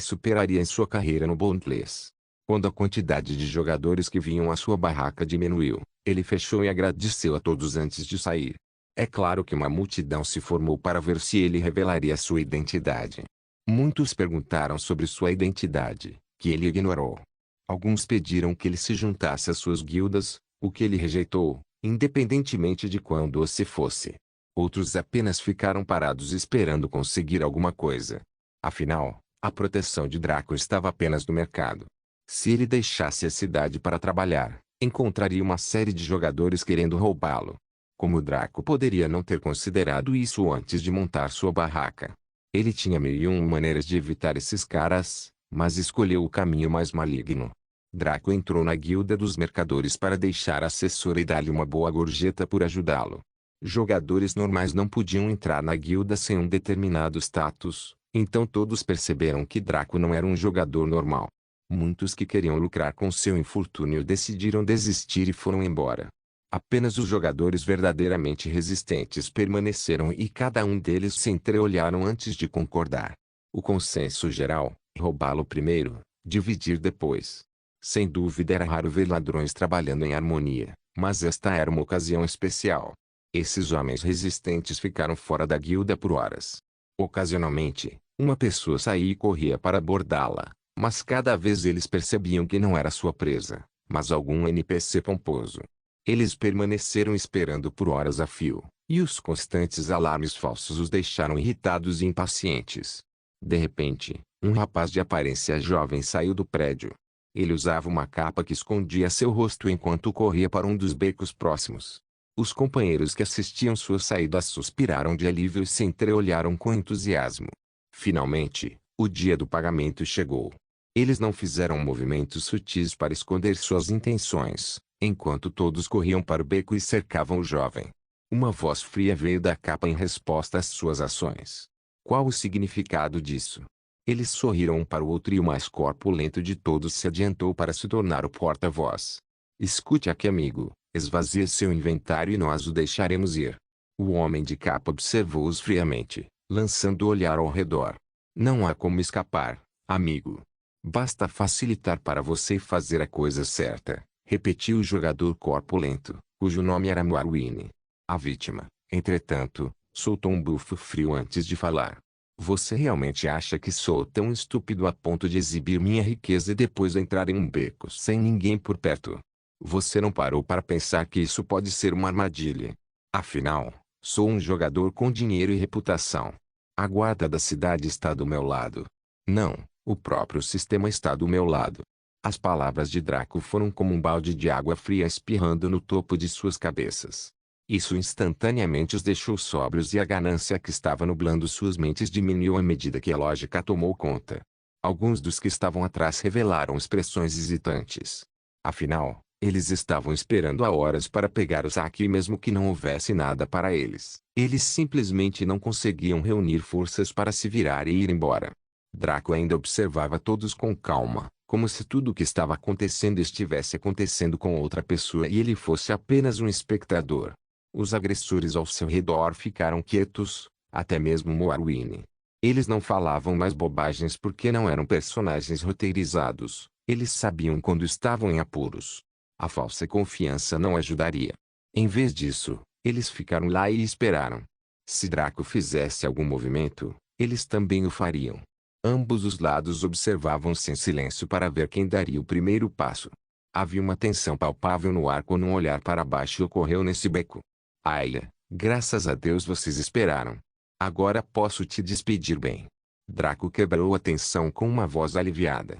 superaria em sua carreira no Bondless. Quando a quantidade de jogadores que vinham à sua barraca diminuiu, ele fechou e agradeceu a todos antes de sair. É claro que uma multidão se formou para ver se ele revelaria sua identidade. Muitos perguntaram sobre sua identidade, que ele ignorou. Alguns pediram que ele se juntasse às suas guildas, o que ele rejeitou, independentemente de quão doce fosse. Outros apenas ficaram parados esperando conseguir alguma coisa. Afinal, a proteção de Draco estava apenas no mercado. Se ele deixasse a cidade para trabalhar, encontraria uma série de jogadores querendo roubá-lo. Como Draco poderia não ter considerado isso antes de montar sua barraca? Ele tinha 1001 maneiras de evitar esses caras, mas escolheu o caminho mais maligno. Draco entrou na Guilda dos Mercadores para deixar a assessora e dar-lhe uma boa gorjeta por ajudá-lo. Jogadores normais não podiam entrar na guilda sem um determinado status, então todos perceberam que Draco não era um jogador normal. Muitos que queriam lucrar com seu infortúnio decidiram desistir e foram embora. Apenas os jogadores verdadeiramente resistentes permaneceram e cada um deles se entreolharam antes de concordar. O consenso geral: roubá-lo primeiro, dividir depois. Sem dúvida era raro ver ladrões trabalhando em harmonia, mas esta era uma ocasião especial. Esses homens resistentes ficaram fora da guilda por horas. Ocasionalmente, uma pessoa saía e corria para abordá-la, mas cada vez eles percebiam que não era sua presa, mas algum NPC pomposo. Eles permaneceram esperando por horas a fio, e os constantes alarmes falsos os deixaram irritados e impacientes. De repente, um rapaz de aparência jovem saiu do prédio. Ele usava uma capa que escondia seu rosto enquanto corria para um dos becos próximos. Os companheiros que assistiam sua saída suspiraram de alívio e se entreolharam com entusiasmo. Finalmente, o dia do pagamento chegou. Eles não fizeram movimentos sutis para esconder suas intenções, enquanto todos corriam para o beco e cercavam o jovem. Uma voz fria veio da capa em resposta às suas ações. Qual o significado disso? Eles sorriram um para o outro e o mais corpulento de todos se adiantou para se tornar o porta-voz. Escute aqui, amigo, esvazie seu inventário e nós o deixaremos ir. O homem de capa observou-os friamente, lançando o olhar ao redor. Não há como escapar, amigo. Basta facilitar para você fazer a coisa certa, repetiu o jogador corpulento, cujo nome era Moarwine. A vítima, entretanto, soltou um bufo frio antes de falar. Você realmente acha que sou tão estúpido a ponto de exibir minha riqueza e depois entrar em um beco sem ninguém por perto? Você não parou para pensar que isso pode ser uma armadilha? Afinal, sou um jogador com dinheiro e reputação. A guarda da cidade está do meu lado. Não, o próprio sistema está do meu lado. As palavras de Draco foram como um balde de água fria espirrando no topo de suas cabeças. Isso instantaneamente os deixou sóbrios e a ganância que estava nublando suas mentes diminuiu à medida que a lógica tomou conta. Alguns dos que estavam atrás revelaram expressões hesitantes. Afinal, eles estavam esperando há horas para pegar o saque e mesmo que não houvesse nada para eles, eles simplesmente não conseguiam reunir forças para se virar e ir embora. Draco ainda observava todos com calma, como se tudo o que estava acontecendo estivesse acontecendo com outra pessoa e ele fosse apenas um espectador. Os agressores ao seu redor ficaram quietos, até mesmo Moarwine. Eles não falavam mais bobagens porque não eram personagens roteirizados, eles sabiam quando estavam em apuros. A falsa confiança não ajudaria. Em vez disso, eles ficaram lá e esperaram. Se Draco fizesse algum movimento, eles também o fariam. Ambos os lados observavam-se em silêncio para ver quem daria o primeiro passo. Havia uma tensão palpável no ar quando um olhar para baixo ocorreu nesse beco. Aya, graças a Deus vocês esperaram. Agora posso te despedir bem. Draco quebrou a tensão com uma voz aliviada.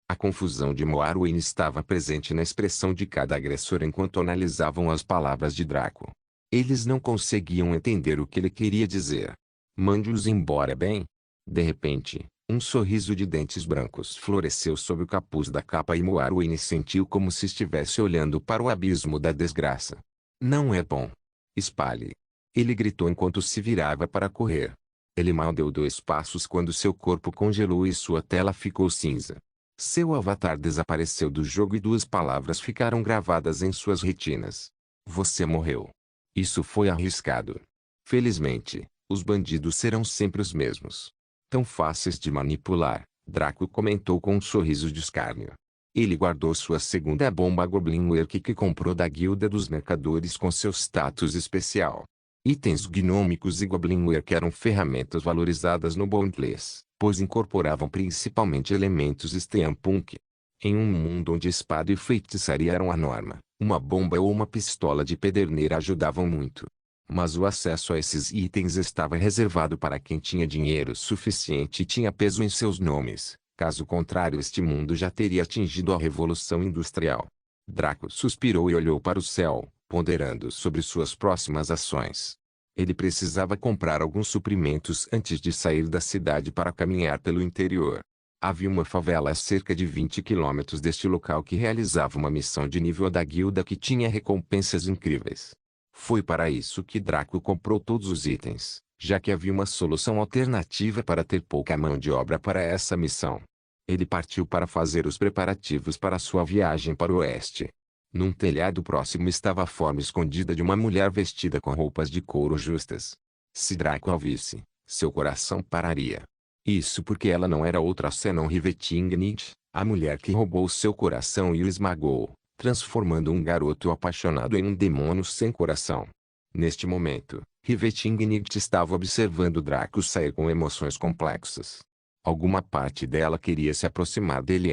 A confusão de Moarwine estava presente na expressão de cada agressor enquanto analisavam as palavras de Draco. Eles não conseguiam entender o que ele queria dizer. Mande-os embora bem. De repente, um sorriso de dentes brancos floresceu sob o capuz da capa e Moarwine sentiu como se estivesse olhando para o abismo da desgraça. Não é bom. Espalhe. Ele gritou enquanto se virava para correr. Ele mal deu 2 passos quando seu corpo congelou e sua tela ficou cinza. Seu avatar desapareceu do jogo e 2 palavras ficaram gravadas em suas retinas. Você morreu. Isso foi arriscado. Felizmente, os bandidos serão sempre os mesmos. Tão fáceis de manipular, Draco comentou com um sorriso de escárnio. Ele guardou sua segunda bomba Goblinware que comprou da Guilda dos Mercadores com seu status especial. Itens gnômicos e Goblinware que eram ferramentas valorizadas no Boundless, pois incorporavam principalmente elementos steampunk. Em um mundo onde espada e feitiçaria eram a norma, uma bomba ou uma pistola de pederneira ajudavam muito. Mas o acesso a esses itens estava reservado para quem tinha dinheiro suficiente e tinha peso em seus nomes. Caso contrário, este mundo já teria atingido a Revolução Industrial. Draco suspirou e olhou para o céu, ponderando sobre suas próximas ações. Ele precisava comprar alguns suprimentos antes de sair da cidade para caminhar pelo interior. Havia uma favela a cerca de 20 quilômetros deste local que realizava uma missão de nível da guilda que tinha recompensas incríveis. Foi para isso que Draco comprou todos os itens, já que havia uma solução alternativa para ter pouca mão de obra para essa missão. Ele partiu para fazer os preparativos para sua viagem para o oeste. Num telhado próximo estava a forma escondida de uma mulher vestida com roupas de couro justas. Se Draco a visse, seu coração pararia. Isso porque ela não era outra senão Rivetingnith, a mulher que roubou seu coração e o esmagou, transformando um garoto apaixonado em um demônio sem coração. Neste momento, Rivetingnith estava observando Draco sair com emoções complexas. Alguma parte dela queria se aproximar dele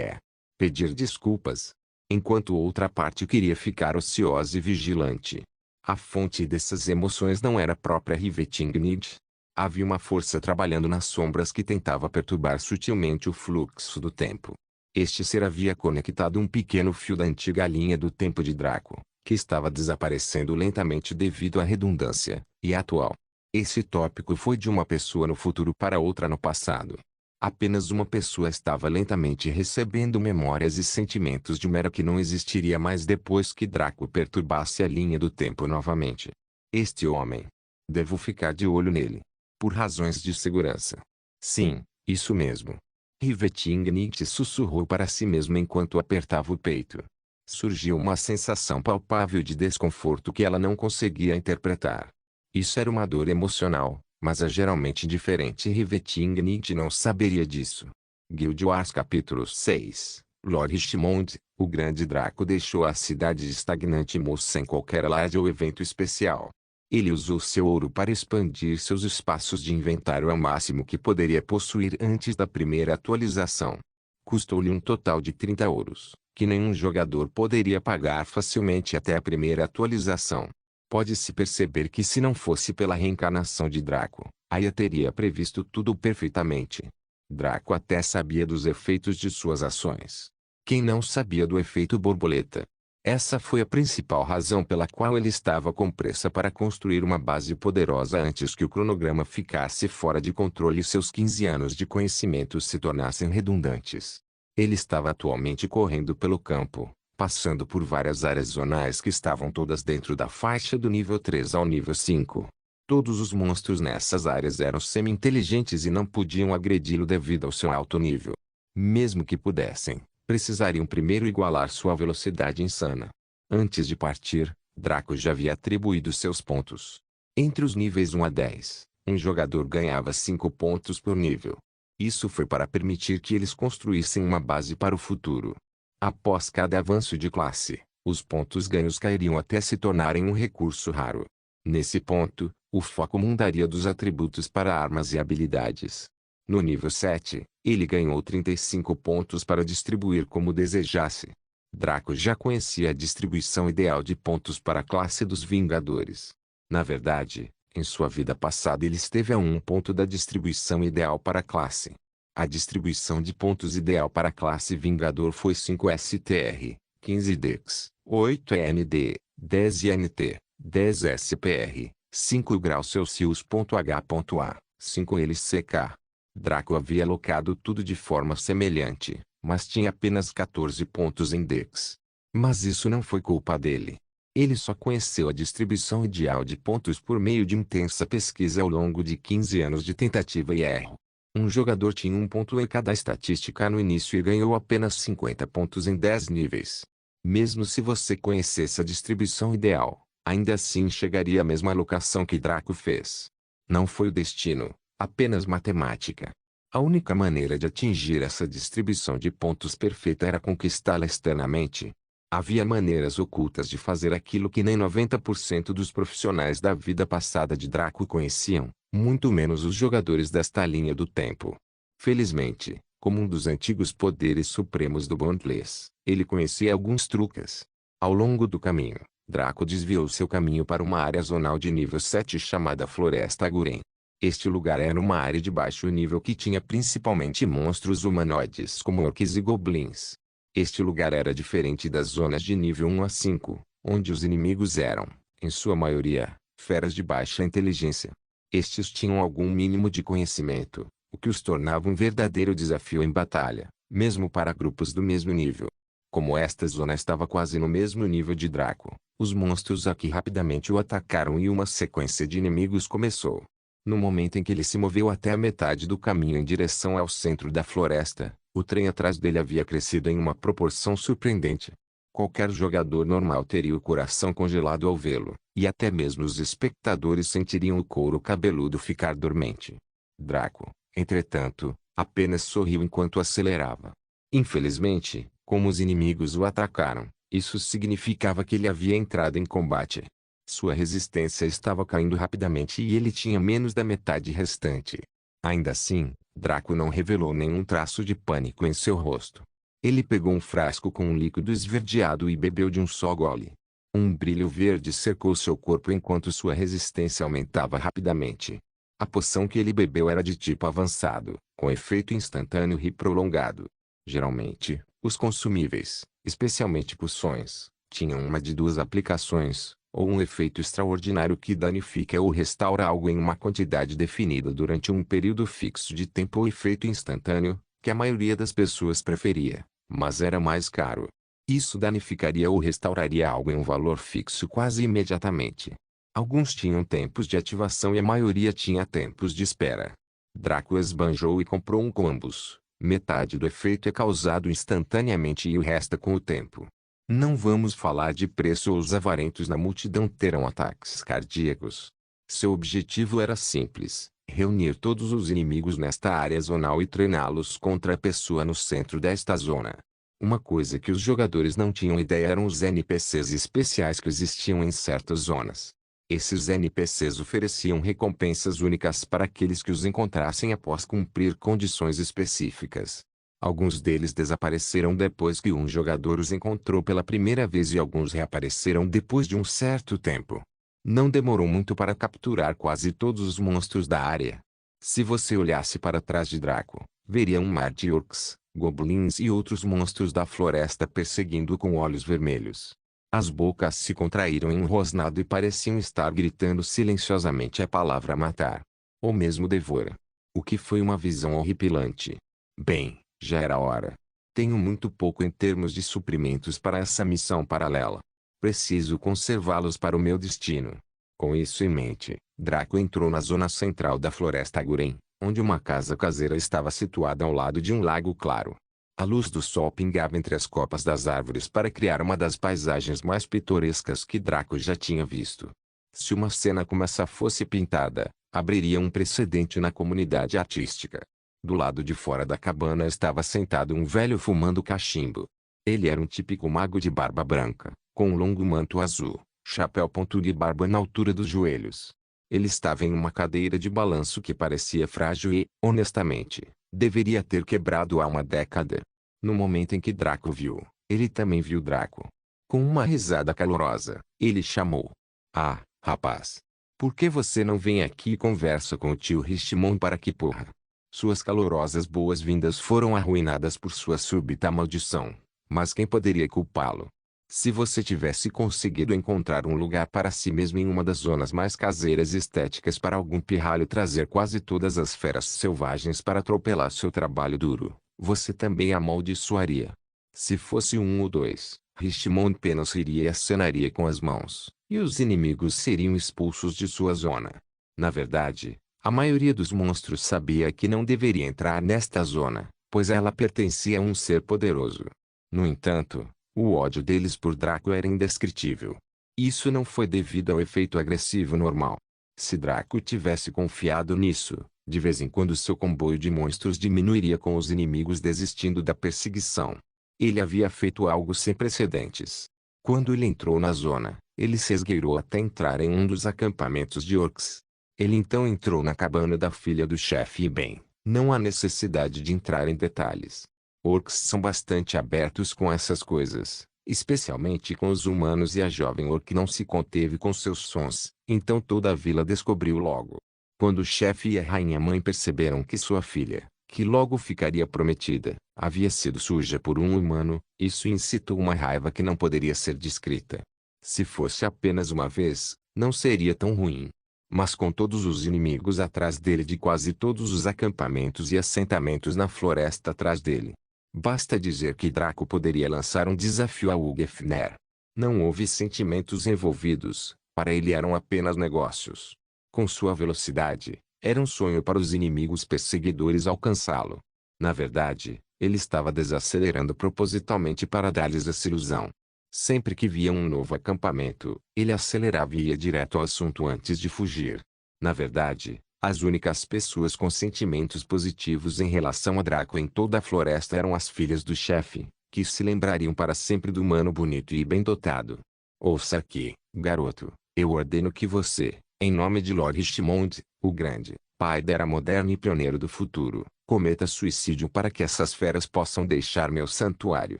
pedir desculpas, enquanto outra parte queria ficar ociosa e vigilante. A fonte dessas emoções não era a própria Rivetingnith. Havia uma força trabalhando nas sombras que tentava perturbar sutilmente o fluxo do tempo. Este ser havia conectado um pequeno fio da antiga linha do tempo de Draco, que estava desaparecendo lentamente devido à redundância, e atual. Esse tópico foi de uma pessoa no futuro para outra no passado. Apenas uma pessoa estava lentamente recebendo memórias e sentimentos de uma era que não existiria mais depois que Draco perturbasse a linha do tempo novamente. Este homem. Devo ficar de olho nele. Por razões de segurança. Sim, isso mesmo. Rivetingnith sussurrou para si mesmo enquanto apertava o peito. Surgiu uma sensação palpável de desconforto que ela não conseguia interpretar. Isso era uma dor emocional, mas é geralmente diferente e Rivetingnith não saberia disso. Guild Wars capítulo 6. Lord Richmond, o grande Draco deixou a cidade estagnante e morreu sem qualquer alarde ou evento especial. Ele usou seu ouro para expandir seus espaços de inventário ao máximo que poderia possuir antes da primeira atualização. Custou-lhe um total de 30 ouros, que nenhum jogador poderia pagar facilmente até a primeira atualização. Pode-se perceber que se não fosse pela reencarnação de Draco, Aya teria previsto tudo perfeitamente. Draco até sabia dos efeitos de suas ações. Quem não sabia do efeito borboleta? Essa foi a principal razão pela qual ele estava com pressa para construir uma base poderosa antes que o cronograma ficasse fora de controle e seus 15 anos de conhecimento se tornassem redundantes. Ele estava atualmente correndo pelo campo, passando por várias áreas zonais que estavam todas dentro da faixa do nível 3 ao nível 5. Todos os monstros nessas áreas eram semi-inteligentes e não podiam agredi-lo devido ao seu alto nível. Mesmo que pudessem, precisariam primeiro igualar sua velocidade insana. Antes de partir, Draco já havia atribuído seus pontos. Entre os níveis 1 a 10, um jogador ganhava 5 pontos por nível. Isso foi para permitir que eles construíssem uma base para o futuro. Após cada avanço de classe, os pontos ganhos cairiam até se tornarem um recurso raro. Nesse ponto, o foco mudaria dos atributos para armas e habilidades. No nível 7, ele ganhou 35 pontos para distribuir como desejasse. Draco já conhecia a distribuição ideal de pontos para a classe dos Vingadores. Na verdade, em sua vida passada ele esteve a 1 ponto da distribuição ideal para a classe. A distribuição de pontos ideal para a classe Vingador foi 5 STR, 15 Dex, 8 END, 10 INT, 10 SPR, 5 graus Celsius.H.A, 5 LCK. Draco havia alocado tudo de forma semelhante, mas tinha apenas 14 pontos em Dex. Mas isso não foi culpa dele. Ele só conheceu a distribuição ideal de pontos por meio de intensa pesquisa ao longo de 15 anos de tentativa e erro. Um jogador tinha 1 ponto em cada estatística no início e ganhou apenas 50 pontos em 10 níveis. Mesmo se você conhecesse a distribuição ideal, ainda assim chegaria à mesma alocação que Draco fez. Não foi o destino, apenas matemática. A única maneira de atingir essa distribuição de pontos perfeita era conquistá-la externamente. Havia maneiras ocultas de fazer aquilo que nem 90% dos profissionais da vida passada de Draco conheciam, muito menos os jogadores desta linha do tempo. Felizmente, como um dos antigos poderes supremos do Bondless, ele conhecia alguns truques. Ao longo do caminho, Draco desviou seu caminho para uma área zonal de nível 7 chamada Floresta Aguren. Este lugar era uma área de baixo nível que tinha principalmente monstros humanoides como orcs e goblins. Este lugar era diferente das zonas de nível 1 a 5, onde os inimigos eram, em sua maioria, feras de baixa inteligência. Estes tinham algum mínimo de conhecimento, o que os tornava um verdadeiro desafio em batalha, mesmo para grupos do mesmo nível. Como esta zona estava quase no mesmo nível de Draco, os monstros aqui rapidamente o atacaram e uma sequência de inimigos começou. No momento em que ele se moveu até a metade do caminho em direção ao centro da floresta, O trem atrás dele havia crescido em uma proporção surpreendente. Qualquer jogador normal teria o coração congelado ao vê-lo, e até mesmo os espectadores sentiriam o couro cabeludo ficar dormente. Draco, entretanto, apenas sorriu enquanto acelerava. Infelizmente, como os inimigos o atacaram, isso significava que ele havia entrado em combate. Sua resistência estava caindo rapidamente e ele tinha menos da metade restante. Ainda assim, Draco não revelou nenhum traço de pânico em seu rosto. Ele pegou um frasco com um líquido esverdeado e bebeu de um só gole. Um brilho verde cercou seu corpo enquanto sua resistência aumentava rapidamente. A poção que ele bebeu era de tipo avançado, com efeito instantâneo e prolongado. Geralmente, os consumíveis, especialmente poções, tinham uma de duas aplicações, ou um efeito extraordinário que danifica ou restaura algo em uma quantidade definida durante um período fixo de tempo, ou efeito instantâneo, que a maioria das pessoas preferia, mas era mais caro. Isso danificaria ou restauraria algo em um valor fixo quase imediatamente. Alguns tinham tempos de ativação e a maioria tinha tempos de espera. Draco esbanjou e comprou um com ambos. Metade do efeito é causado instantaneamente e o resto com o tempo. Não vamos falar de preço ou os avarentos na multidão terão ataques cardíacos. Seu objetivo era simples: reunir todos os inimigos nesta área zonal e treiná-los contra a pessoa no centro desta zona. Uma coisa que os jogadores não tinham ideia eram os NPCs especiais que existiam em certas zonas. Esses NPCs ofereciam recompensas únicas para aqueles que os encontrassem após cumprir condições específicas. Alguns deles desapareceram depois que um jogador os encontrou pela primeira vez e alguns reapareceram depois de um certo tempo. Não demorou muito para capturar quase todos os monstros da área. Se você olhasse para trás de Draco, veria um mar de orcs, goblins e outros monstros da floresta perseguindo-o com olhos vermelhos. As bocas se contraíram em um rosnado e pareciam estar gritando silenciosamente a palavra matar. Ou mesmo devora. O que foi uma visão horripilante. Bem, já era hora. Tenho muito pouco em termos de suprimentos para essa missão paralela. Preciso conservá-los para o meu destino. Com isso em mente, Draco entrou na zona central da floresta Aguren, onde uma casa caseira estava situada ao lado de um lago claro. A luz do sol pingava entre as copas das árvores para criar uma das paisagens mais pitorescas que Draco já tinha visto. Se uma cena como essa fosse pintada, abriria um precedente na comunidade artística. Do lado de fora da cabana estava sentado um velho fumando cachimbo. Ele era um típico mago de barba branca, com um longo manto azul, chapéu pontudo e barba na altura dos joelhos. Ele estava em uma cadeira de balanço que parecia frágil e, honestamente, deveria ter quebrado há uma década. No momento em que Draco viu, ele também viu Draco. Com uma risada calorosa, ele chamou: "Ah, rapaz! Por que você não vem aqui e conversa com o tio Richmond para que porra?" Suas calorosas boas-vindas foram arruinadas por sua súbita maldição. Mas quem poderia culpá-lo? Se você tivesse conseguido encontrar um lugar para si mesmo em uma das zonas mais caseiras e estéticas para algum pirralho trazer quase todas as feras selvagens para atropelar seu trabalho duro, você também amaldiçoaria. Se fosse um ou dois, Richmond apenas riria e acenaria com as mãos, e os inimigos seriam expulsos de sua zona. Na verdade, a maioria dos monstros sabia que não deveria entrar nesta zona, pois ela pertencia a um ser poderoso. No entanto, o ódio deles por Draco era indescritível. Isso não foi devido ao efeito agressivo normal. Se Draco tivesse confiado nisso, de vez em quando seu comboio de monstros diminuiria com os inimigos desistindo da perseguição. Ele havia feito algo sem precedentes. Quando ele entrou na zona, ele se esgueirou até entrar em um dos acampamentos de orcs. Ele então entrou na cabana da filha do chefe e bem, não há necessidade de entrar em detalhes. Orcs são bastante abertos com essas coisas, especialmente com os humanos, e a jovem orc não se conteve com seus sons, então toda a vila descobriu logo. Quando o chefe e a rainha-mãe perceberam que sua filha, que logo ficaria prometida, havia sido suja por um humano, isso incitou uma raiva que não poderia ser descrita. Se fosse apenas uma vez, não seria tão ruim. Mas com todos os inimigos atrás dele de quase todos os acampamentos e assentamentos na floresta atrás dele, basta dizer que Draco poderia lançar um desafio a Ugefner. Não houve sentimentos envolvidos, para ele eram apenas negócios. Com sua velocidade, era um sonho para os inimigos perseguidores alcançá-lo. Na verdade, Ele estava desacelerando propositalmente para dar-lhes essa ilusão. Sempre que via um novo acampamento, ele acelerava e ia direto ao assunto antes de fugir. Na verdade, as únicas pessoas com sentimentos positivos em relação a Draco em toda a floresta eram as filhas do chefe, que se lembrariam para sempre do humano bonito e bem dotado. Ouça aqui, garoto, eu ordeno que você, em nome de Lord Richmond, o Grande, pai da era moderna e pioneiro do futuro, cometa suicídio para que essas feras possam deixar meu santuário.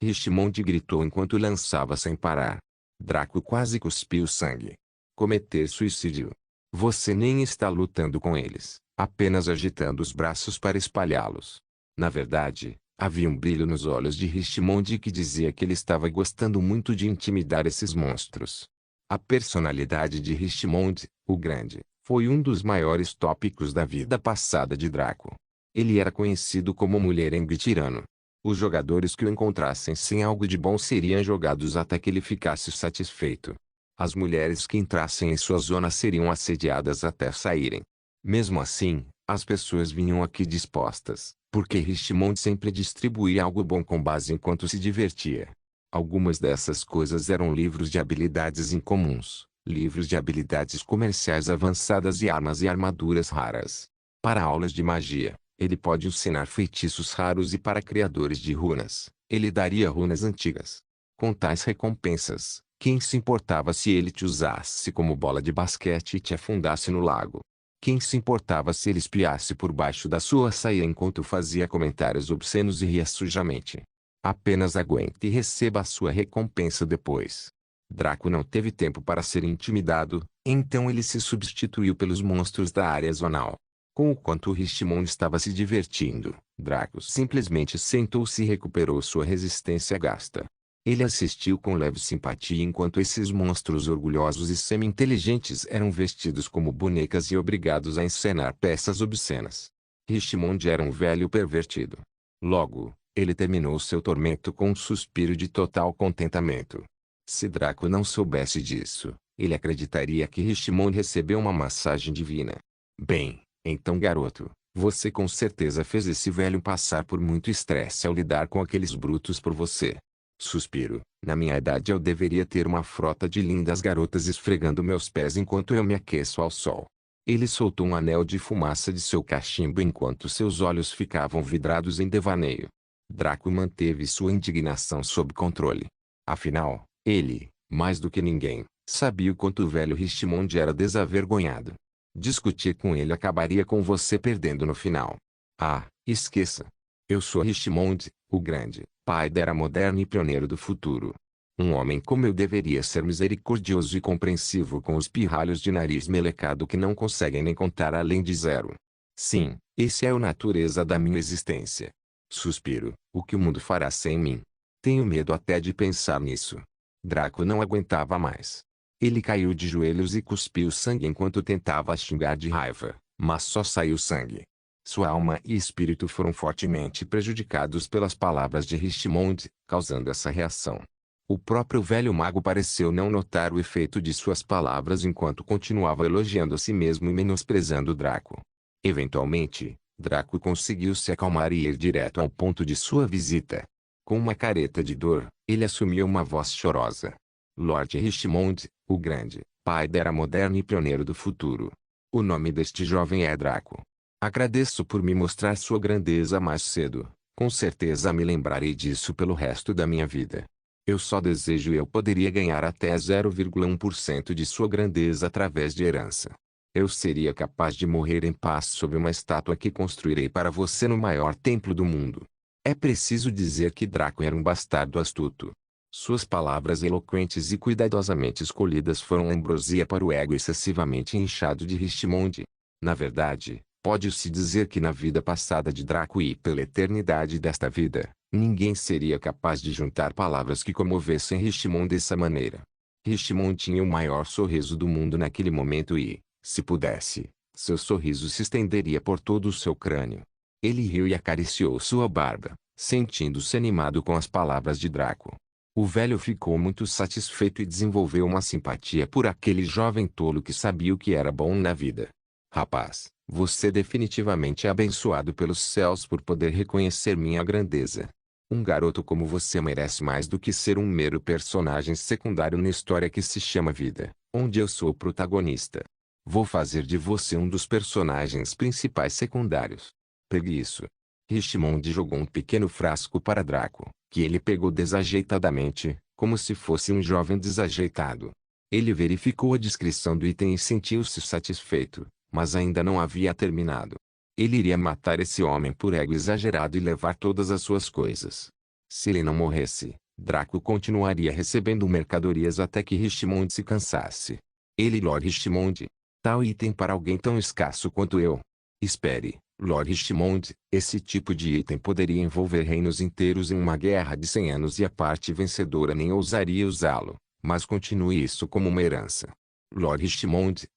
Richmond gritou enquanto lançava sem parar. Draco quase cuspiu sangue. Cometer suicídio. Você nem está lutando com eles, apenas agitando os braços para espalhá-los. Na verdade, havia um brilho nos olhos de Richmond que dizia que ele estava gostando muito de intimidar esses monstros. A personalidade de Richmond, o Grande, foi um dos maiores tópicos da vida passada de Draco. Ele era conhecido como mulherengo e tirano. Os jogadores que o encontrassem sem algo de bom seriam jogados até que ele ficasse satisfeito. As mulheres que entrassem em sua zona seriam assediadas até saírem. Mesmo assim, as pessoas vinham aqui dispostas, porque Richmond sempre distribuía algo bom com base enquanto se divertia. Algumas dessas coisas eram livros de habilidades incomuns, livros de habilidades comerciais avançadas e armas e armaduras raras. Para aulas de magia, ele pode ensinar feitiços raros e para criadores de runas, ele daria runas antigas. Com tais recompensas, quem se importava se ele te usasse como bola de basquete e te afundasse no lago? Quem se importava se ele espiasse por baixo da sua saia enquanto fazia comentários obscenos e ria sujamente? Apenas aguente e receba a sua recompensa depois. Draco não teve tempo para ser intimidado, então ele se substituiu pelos monstros da área zonal. Com o quanto Richmond estava se divertindo, Draco simplesmente sentou-se e recuperou sua resistência gasta. Ele assistiu com leve simpatia enquanto esses monstros orgulhosos e semi-inteligentes eram vestidos como bonecas e obrigados a encenar peças obscenas. Richmond era um velho pervertido. Logo, ele terminou seu tormento com um suspiro de total contentamento. Se Draco não soubesse disso, ele acreditaria que Richmond recebeu uma massagem divina. Bem, então garoto, você com certeza fez esse velho passar por muito estresse ao lidar com aqueles brutos por você. Suspiro. Na minha idade eu deveria ter uma frota de lindas garotas esfregando meus pés enquanto eu me aqueço ao sol. Ele soltou um anel de fumaça de seu cachimbo enquanto seus olhos ficavam vidrados em devaneio. Draco manteve sua indignação sob controle. Afinal, ele, mais do que ninguém, sabia o quanto o velho Richmond era desavergonhado. Discutir com ele acabaria com você perdendo no final. Ah, esqueça. Eu sou Richmond, o Grande, pai da era moderna e pioneiro do futuro. Um homem como eu deveria ser misericordioso e compreensivo com os pirralhos de nariz melecado que não conseguem nem contar além de zero. Sim, esse é a natureza da minha existência. Suspiro. O que o mundo fará sem mim? Tenho medo até de pensar nisso. Draco não aguentava mais. Ele caiu de joelhos e cuspiu sangue enquanto tentava xingar de raiva, mas só saiu sangue. Sua alma e espírito foram fortemente prejudicados pelas palavras de Richmond, causando essa reação. O próprio velho mago pareceu não notar o efeito de suas palavras enquanto continuava elogiando a si mesmo e menosprezando Draco. Eventualmente, Draco conseguiu se acalmar e ir direto ao ponto de sua visita. Com uma careta de dor, ele assumiu uma voz chorosa. Lord Richmond, o Grande, pai da era moderna e pioneiro do futuro. O nome deste jovem é Draco. Agradeço por me mostrar sua grandeza mais cedo. Com certeza me lembrarei disso pelo resto da minha vida. Eu só desejo eu poderia ganhar até 0,1% de sua grandeza através de herança. Eu seria capaz de morrer em paz sob uma estátua que construirei para você no maior templo do mundo. É preciso dizer que Draco era um bastardo astuto. Suas palavras eloquentes e cuidadosamente escolhidas foram ambrosia para o ego excessivamente inchado de Richmond. Na verdade, pode-se dizer que na vida passada de Draco e pela eternidade desta vida, ninguém seria capaz de juntar palavras que comovessem Richmond dessa maneira. Richmond tinha o maior sorriso do mundo naquele momento e, se pudesse, seu sorriso se estenderia por todo o seu crânio. Ele riu e acariciou sua barba, sentindo-se animado com as palavras de Draco. O velho ficou muito satisfeito e desenvolveu uma simpatia por aquele jovem tolo que sabia o que era bom na vida. Rapaz, Você definitivamente é abençoado pelos céus por poder reconhecer minha grandeza. Um garoto como você merece mais do que ser um mero personagem secundário na história que se chama vida, onde eu sou o protagonista. Vou fazer de você um dos personagens principais secundários. Pegue isso. Richmond jogou um pequeno frasco para Draco, que ele pegou desajeitadamente, como se fosse um jovem desajeitado. Ele verificou a descrição do item e sentiu-se satisfeito, mas ainda não havia terminado. Ele iria matar esse homem por ego exagerado e levar todas as suas coisas. Se ele não morresse, Draco continuaria recebendo mercadorias até que Richmond se cansasse. Ele, Lord Richmond. Tal item para alguém tão escasso quanto eu. Espere, Lord Richmond, esse tipo de item poderia envolver reinos inteiros em uma guerra de 100 anos e a parte vencedora nem ousaria usá-lo, mas continue isso como uma herança. Lord Richmond,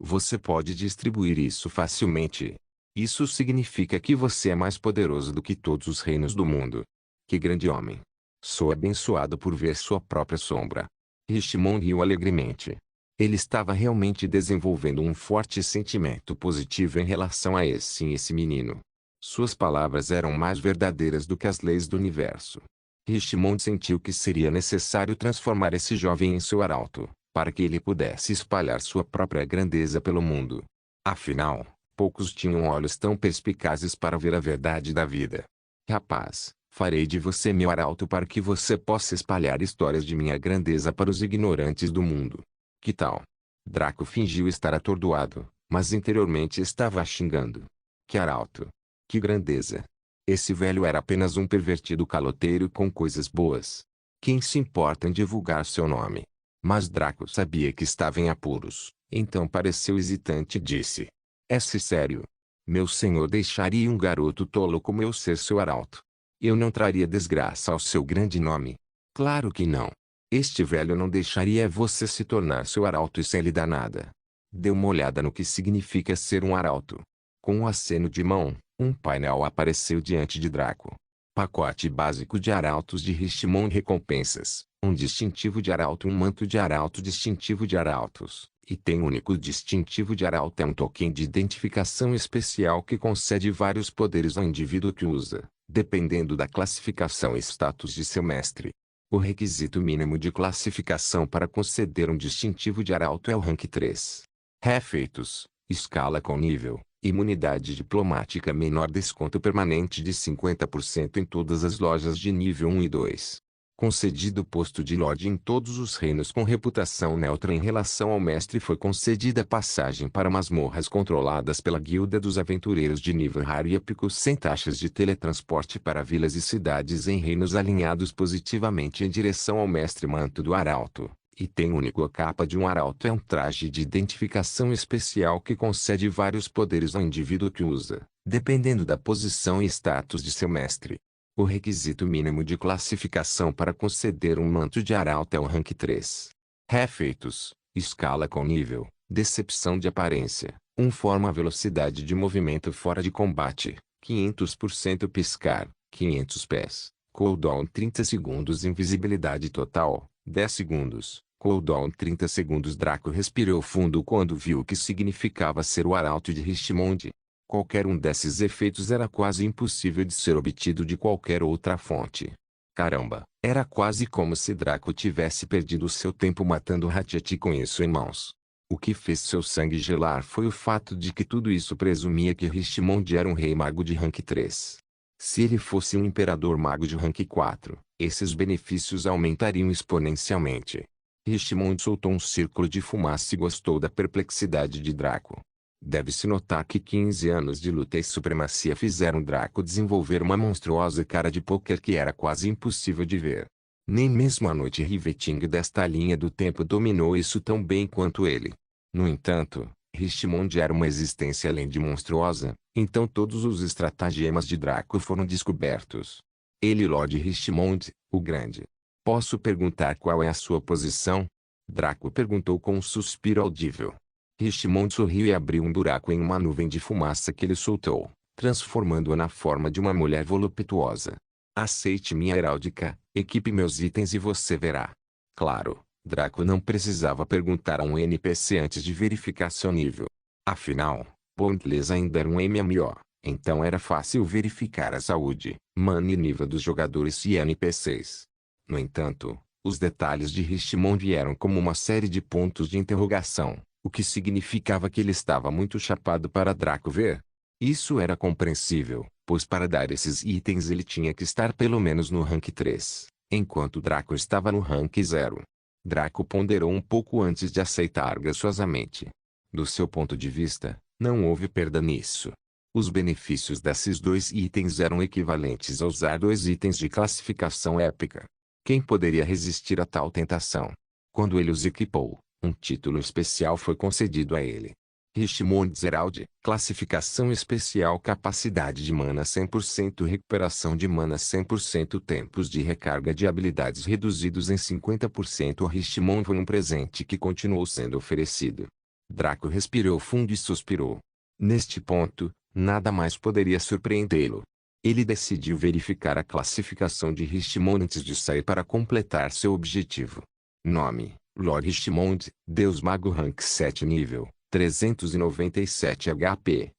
você pode distribuir isso facilmente. Isso significa que você é mais poderoso do que todos os reinos do mundo. Que grande homem. Sou abençoado por ver sua própria sombra. Richmond riu alegremente. Ele estava realmente desenvolvendo um forte sentimento positivo em relação a esse menino. Suas palavras eram mais verdadeiras do que as leis do universo. Richmond sentiu que seria necessário transformar esse jovem em seu arauto, para que ele pudesse espalhar sua própria grandeza pelo mundo. Afinal, poucos tinham olhos tão perspicazes para ver a verdade da vida. Rapaz, farei de você meu arauto para que você possa espalhar histórias de minha grandeza para os ignorantes do mundo. Que tal? Draco fingiu estar atordoado, mas interiormente estava xingando. Que arauto! Que grandeza! Esse velho era apenas um pervertido caloteiro com coisas boas. Quem se importa em divulgar seu nome? Mas Draco sabia que estava em apuros, então pareceu hesitante e disse: É-se sério? Meu senhor deixaria um garoto tolo como eu ser seu arauto? Eu não traria desgraça ao seu grande nome? Claro que não. Este velho não deixaria você se tornar seu arauto e sem lhe dar nada. Dê uma olhada no que significa ser um arauto. Com um aceno de mão, um painel apareceu diante de Draco. Pacote básico de arautos de Richmond recompensas. Um distintivo de arauto, um manto de arauto, distintivo de arautos. Item único distintivo de arauto é um token de identificação especial que concede vários poderes ao indivíduo que usa, dependendo da classificação e status de seu mestre. O requisito mínimo de classificação para conceder um distintivo de arauto é o rank 3. Refeitos, escala com nível, imunidade diplomática menor, desconto permanente de 50% em todas as lojas de nível 1 e 2. Concedido posto de Lorde em todos os reinos com reputação neutra em relação ao mestre. Foi concedida passagem para masmorras controladas pela Guilda dos Aventureiros de nível raro e épico sem taxas de teletransporte para vilas e cidades em reinos alinhados positivamente em direção ao mestre. Manto do Arauto. Item único. A capa de um arauto é um traje de identificação especial que concede vários poderes ao indivíduo que usa, dependendo da posição e status de seu mestre. O requisito mínimo de classificação para conceder um manto de arauto é o rank 3. Refeitos, escala com nível, decepção de aparência, forma velocidade de movimento fora de combate, 500% piscar, 500 pés, cooldown 30 segundos, invisibilidade total, 10 segundos, cooldown 30 segundos. Draco respirou fundo quando viu o que significava ser o arauto de Richmond. Qualquer um desses efeitos era quase impossível de ser obtido de qualquer outra fonte. Caramba, era quase como se Draco tivesse perdido seu tempo matando Ratchet com isso em mãos. O que fez seu sangue gelar foi o fato de que tudo isso presumia que Richmond era um rei mago de rank 3. Se ele fosse um imperador mago de rank 4, esses benefícios aumentariam exponencialmente. Richmond soltou um círculo de fumaça e gostou da perplexidade de Draco. Deve-se notar que 15 anos de luta e supremacia fizeram Draco desenvolver uma monstruosa cara de pôquer que era quase impossível de ver. Nem mesmo a noite riveting desta linha do tempo dominou isso tão bem quanto ele. No entanto, Richmond era uma existência além de monstruosa, então todos os estratagemas de Draco foram descobertos. Ele, Lord Richmond, o Grande. Posso perguntar qual é a sua posição? Draco perguntou com um suspiro audível. Richmond sorriu e abriu um buraco em uma nuvem de fumaça que ele soltou, transformando-a na forma de uma mulher voluptuosa. Aceite minha heráldica, equipe meus itens e você verá. Claro, Draco não precisava perguntar a um NPC antes de verificar seu nível. Afinal, Bondless ainda era um MMO, então era fácil verificar a saúde, mana e nível dos jogadores e NPCs. No entanto, os detalhes de Richmond vieram como uma série de pontos de interrogação, o que significava que ele estava muito chapado para Draco ver. Isso era compreensível, pois para dar esses itens ele tinha que estar pelo menos no rank 3, enquanto Draco estava no rank 0. Draco ponderou um pouco antes de aceitar graciosamente. Do seu ponto de vista, não houve perda nisso. Os benefícios desses dois itens eram equivalentes a usar dois itens de classificação épica. Quem poderia resistir a tal tentação? Quando ele os equipou, um título especial foi concedido a ele. Richmond Zerald, classificação especial, capacidade de mana 100%, recuperação de mana 100%, tempos de recarga de habilidades reduzidos em 50%. Richmond foi um presente que continuou sendo oferecido. Draco respirou fundo e suspirou. Neste ponto, nada mais poderia surpreendê-lo. Ele decidiu verificar a classificação de Richmond antes de sair para completar seu objetivo. Nome: Lord Richmond, Deus Mago, rank 7, nível 397 HP,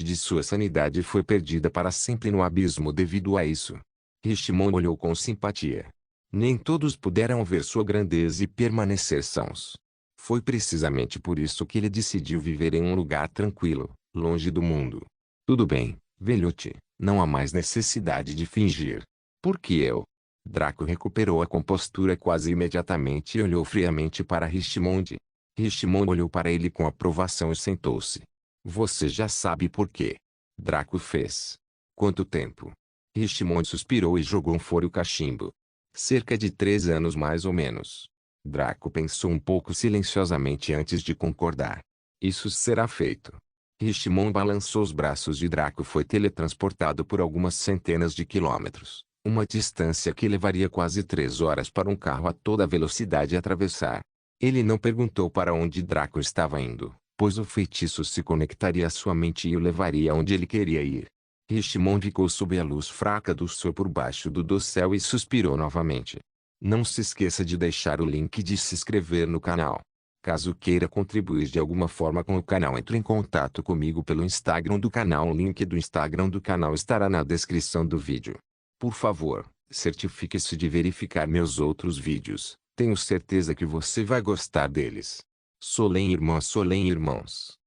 1000000000000000000000000000000000000000000000000000000000000000000000000000000000000000000000000000000000000000000000000000000000000000000000000000000000000000000000000000000000000000000000000000000000000000000000000000000000000000000000000000000000000000000000000000000000000000000000000000000000000000000000000000000000000000000000000000000000000000000000000000000000000000000000000000000000000000000000000000000000000000000000000000000000000000000000000000000000000000000000000000000000000000000000000000000000000000000000000000000000000000000000000000000000000000000000000para sempre no abismo devido a isso. Richmond perdida para sempre no abismo devido a isso. Richmond olhou com simpatia. Nem todos puderam ver sua grandeza e permanecer sãos. Foi precisamente por isso que ele decidiu viver em um lugar tranquilo, longe do mundo. Tudo bem, velhote, não há mais necessidade de fingir. Por que eu? Draco recuperou a compostura quase imediatamente e olhou friamente para Richmond. Richmond olhou para ele com aprovação e sentou-se. Você já sabe por quê. Draco fez. Quanto tempo? Richmond suspirou e jogou fora o cachimbo. Cerca de 3 anos mais ou menos. Draco pensou um pouco silenciosamente antes de concordar. Isso será feito. Richmond balançou os braços e Draco foi teletransportado por algumas centenas de quilômetros, uma distância que levaria quase 3 horas para um carro a toda velocidade atravessar. Ele não perguntou para onde Draco estava indo, pois o feitiço se conectaria à sua mente e o levaria onde ele queria ir. Richmond ficou sob a luz fraca do sol por baixo do dossel e suspirou novamente. Não se esqueça de deixar o link de se inscrever no canal. Caso queira contribuir de alguma forma com o canal, entre em contato comigo pelo Instagram do canal. O link do Instagram do canal estará na descrição do vídeo. Por favor, certifique-se de verificar meus outros vídeos. Tenho certeza que você vai gostar deles. Solem irmãos.